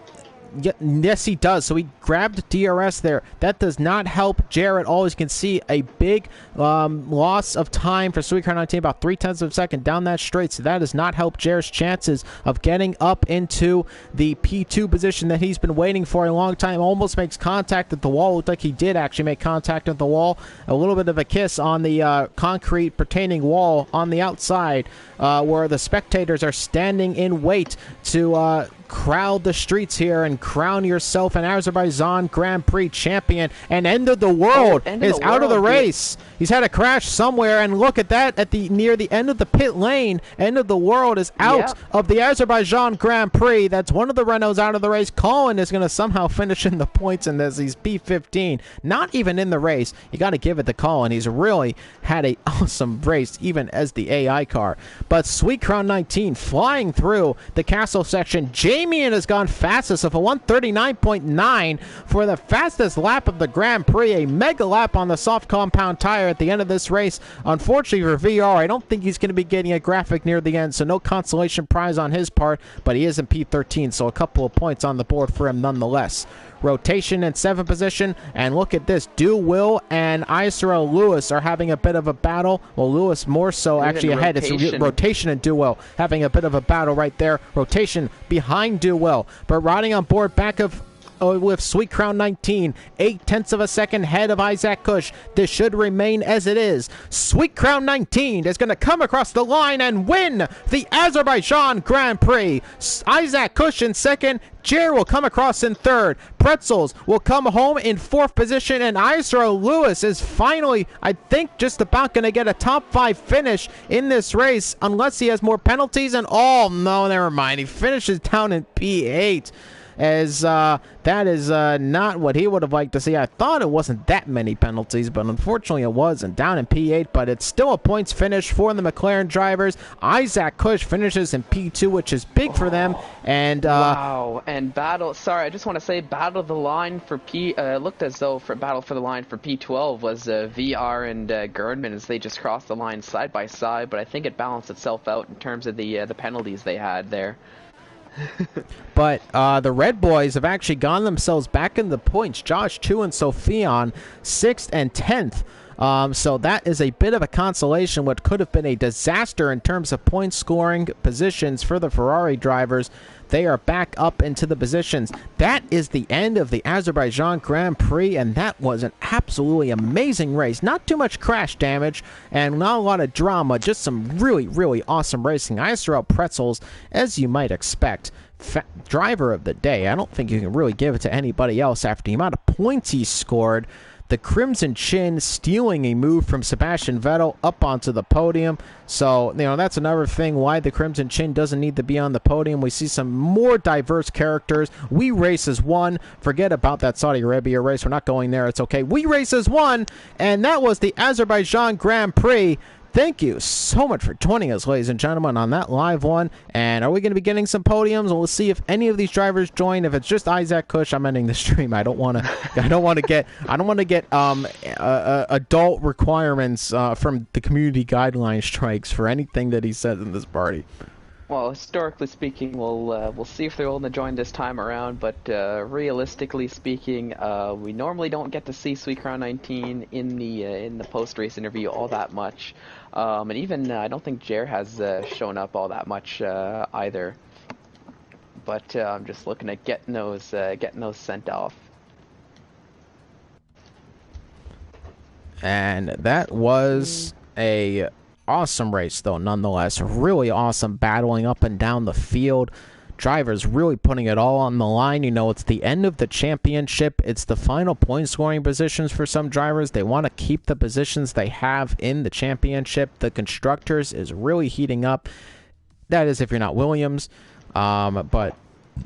[SPEAKER 1] does. So he grabbed DRS there. That does not help Jer at all. As you can see, a big loss of time for Sweetcrown 19, about 0.3 of a second down that straight. So that does not help Jer's chances of getting up into the P2 position that he's been waiting for a long time. Almost makes contact at the wall. Looked like he did actually make contact at the wall. A little bit of a kiss on the concrete pertaining wall on the outside, where the spectators are standing in wait to crowd the streets here and crown yourself an Azerbaijan Grand Prix champion. And End of the World is out of the race. He's had a crash somewhere, and look at that at the near the end of the pit lane. End of the World is out of the Azerbaijan Grand Prix. That's one of the Renaults out of the race. Colin is going to somehow finish in the points in this. He's P15, not even in the race. You got to give it to Colin. He's really had a awesome race, even as the AI car. But Sweetcrown 19 flying through the castle section. Damien has gone fastest of a 139.9 for the fastest lap of the Grand Prix, a mega lap on the soft compound tire at the end of this race. Unfortunately for VR, I don't think he's going to be getting a graphic near the end, so no consolation prize on his part, but he is in P13, so a couple of points on the board for him nonetheless. Rotation in 7th position, and look at this. Do Will and ISRL Lewis are having a bit of a battle. Well, Lewis more so actually ahead. It's Rotation and Do Will having a bit of a battle right there. Rotation behind Do Will, but riding on board back of with Sweetcrown 19, 0.8 of a second ahead of Isaac Kush. This should remain as it is. Sweetcrown 19 is going to come across the line and win the Azerbaijan Grand Prix. Isaac Kush in second. Jer will come across in third. Pretzels will come home in 4th position, and ISRL Lewis is finally, I think, just about going to get a top 5 finish in this race, unless he has more penalties. And oh no, never mind. He finishes down in P8. As that is not what he would have liked to see. I thought it wasn't that many penalties, but unfortunately it was, and down in P8, but it's still a points finish for the McLaren drivers. Isaac Kush finishes in P2, which is big for them. And
[SPEAKER 2] wow, and I just want to say battle of the line for looked as though for battle for the line for P12 was VR and Gerdman, as they just crossed the line side by side, but I think it balanced itself out in terms of the penalties they had there.
[SPEAKER 1] But the Red Boys have actually gone themselves back in the points. Josh 2 and Sophion 6th and 10th. So that is a bit of a consolation. What could have been a disaster in terms of point scoring positions for the Ferrari drivers. They are back up into the positions. That is the end of the Azerbaijan Grand Prix, and that was an absolutely amazing race. Not too much crash damage and not a lot of drama, just some really, really awesome racing. ISRL Pretzels, as you might expect, driver of the day. I don't think you can really give it to anybody else after the amount of points he scored. the Crimson Chin stealing a move from Sebastian Vettel up onto the podium. So, that's another thing why the Crimson Chin doesn't need to be on the podium. We see some more diverse characters. We Race as one. Forget about that Saudi Arabia race. We're not going there. It's okay. We Race as one. And that was the Azerbaijan Grand Prix. Thank you so much for joining us, ladies and gentlemen, on that live one. And are we going to be getting some podiums? And we'll see if any of these drivers join. If it's just Isaac Kush, I'm ending the stream. I don't want to get adult requirements from the community guideline strikes for anything that he says in this party.
[SPEAKER 2] Well, historically speaking, we'll see if they're willing to join this time around. But realistically speaking, we normally don't get to see Sweet Crown 19 in the post-race interview all that much, and even I don't think Jer has shown up all that much either. But I'm just looking at getting those sent off.
[SPEAKER 1] And that was a awesome race, though, nonetheless. Really awesome battling up and down the field. Drivers really putting it all on the line. It's the end of the championship. It's the final point scoring positions for some drivers. They want to keep the positions they have in the championship. The constructors is really heating up. That is if you're not Williams. But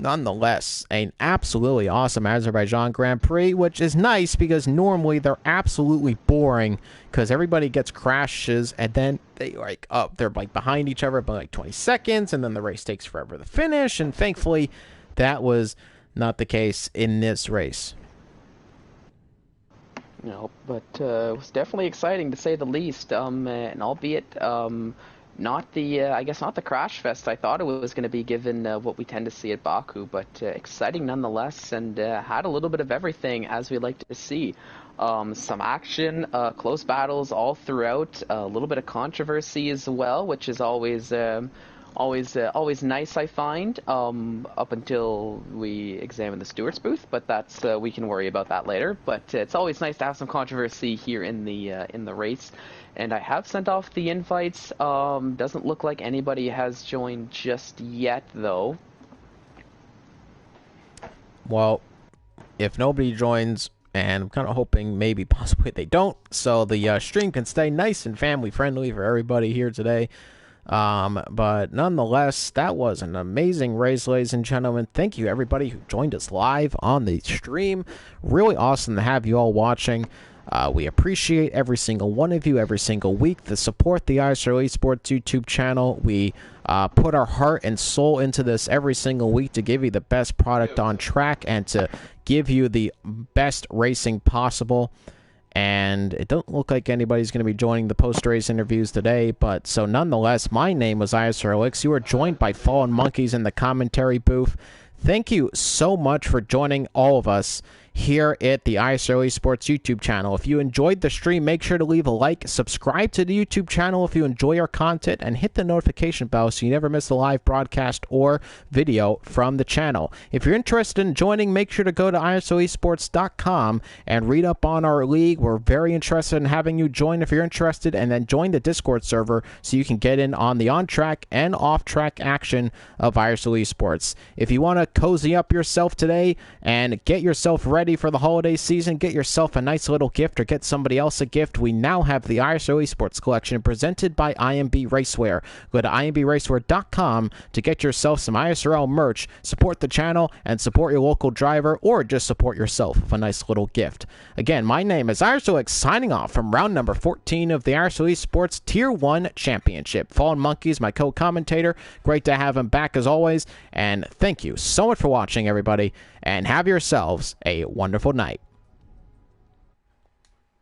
[SPEAKER 1] nonetheless, an absolutely awesome Azerbaijan Grand Prix, which is nice because normally they're absolutely boring because everybody gets crashes and then they're behind each other by 20 seconds and then the race takes forever to finish, and thankfully that was not the case in this race.
[SPEAKER 2] No, but it was definitely exciting to say the least, and albeit not the crash fest I thought it was going to be, given what we tend to see at Baku, but exciting nonetheless, and had a little bit of everything as we like to see. Some action, close battles all throughout, a little bit of controversy as well, which is always nice, I find, up until we examine the stewards booth, but that's we can worry about that later. But it's always nice to have some controversy here in the race. And I have sent off the invites. Doesn't look like anybody has joined just yet, though.
[SPEAKER 1] Well, if nobody joins, and I'm kind of hoping maybe possibly they don't, so the stream can stay nice and family friendly for everybody here today. But nonetheless, that was an amazing race, ladies and gentlemen. Thank you everybody who joined us live on the stream. Really awesome to have you all watching. We appreciate every single one of you every single week to support the ISRL Esports YouTube channel. We put our heart and soul into this every single week to give you the best product on track and to give you the best racing possible. And it don't look like anybody's going to be joining the post-race interviews today, but so nonetheless, my name was ISRLX. You are joined by Fallen Monkeys in the commentary booth. Thank you so much for joining all of us here at the ISRL Esports YouTube channel. If you enjoyed the stream, make sure to leave a like, subscribe to the YouTube channel if you enjoy our content, and hit the notification bell so you never miss a live broadcast or video from the channel. If you're interested in joining, make sure to go to ISRLesports.com and read up on our league. We're very interested in having you join if you're interested, and then join the Discord server so you can get in on the on-track and off-track action of ISRL Esports. If you want to cozy up yourself today and get yourself ready for the holiday season, get yourself a nice little gift or get somebody else a gift, we now have the ISRL Esports collection presented by IMB Racewear. Go to IMBRacewear.com to get yourself some ISRL merch, support the channel, and support your local driver, or just support yourself with a nice little gift. Again, my name is ISRLX, signing off from round number 14 of the ISRL Esports Tier 1 Championship. Fallen Monkeys, my co-commentator. Great to have him back as always, and thank you so much for watching, everybody, and have yourselves a wonderful night.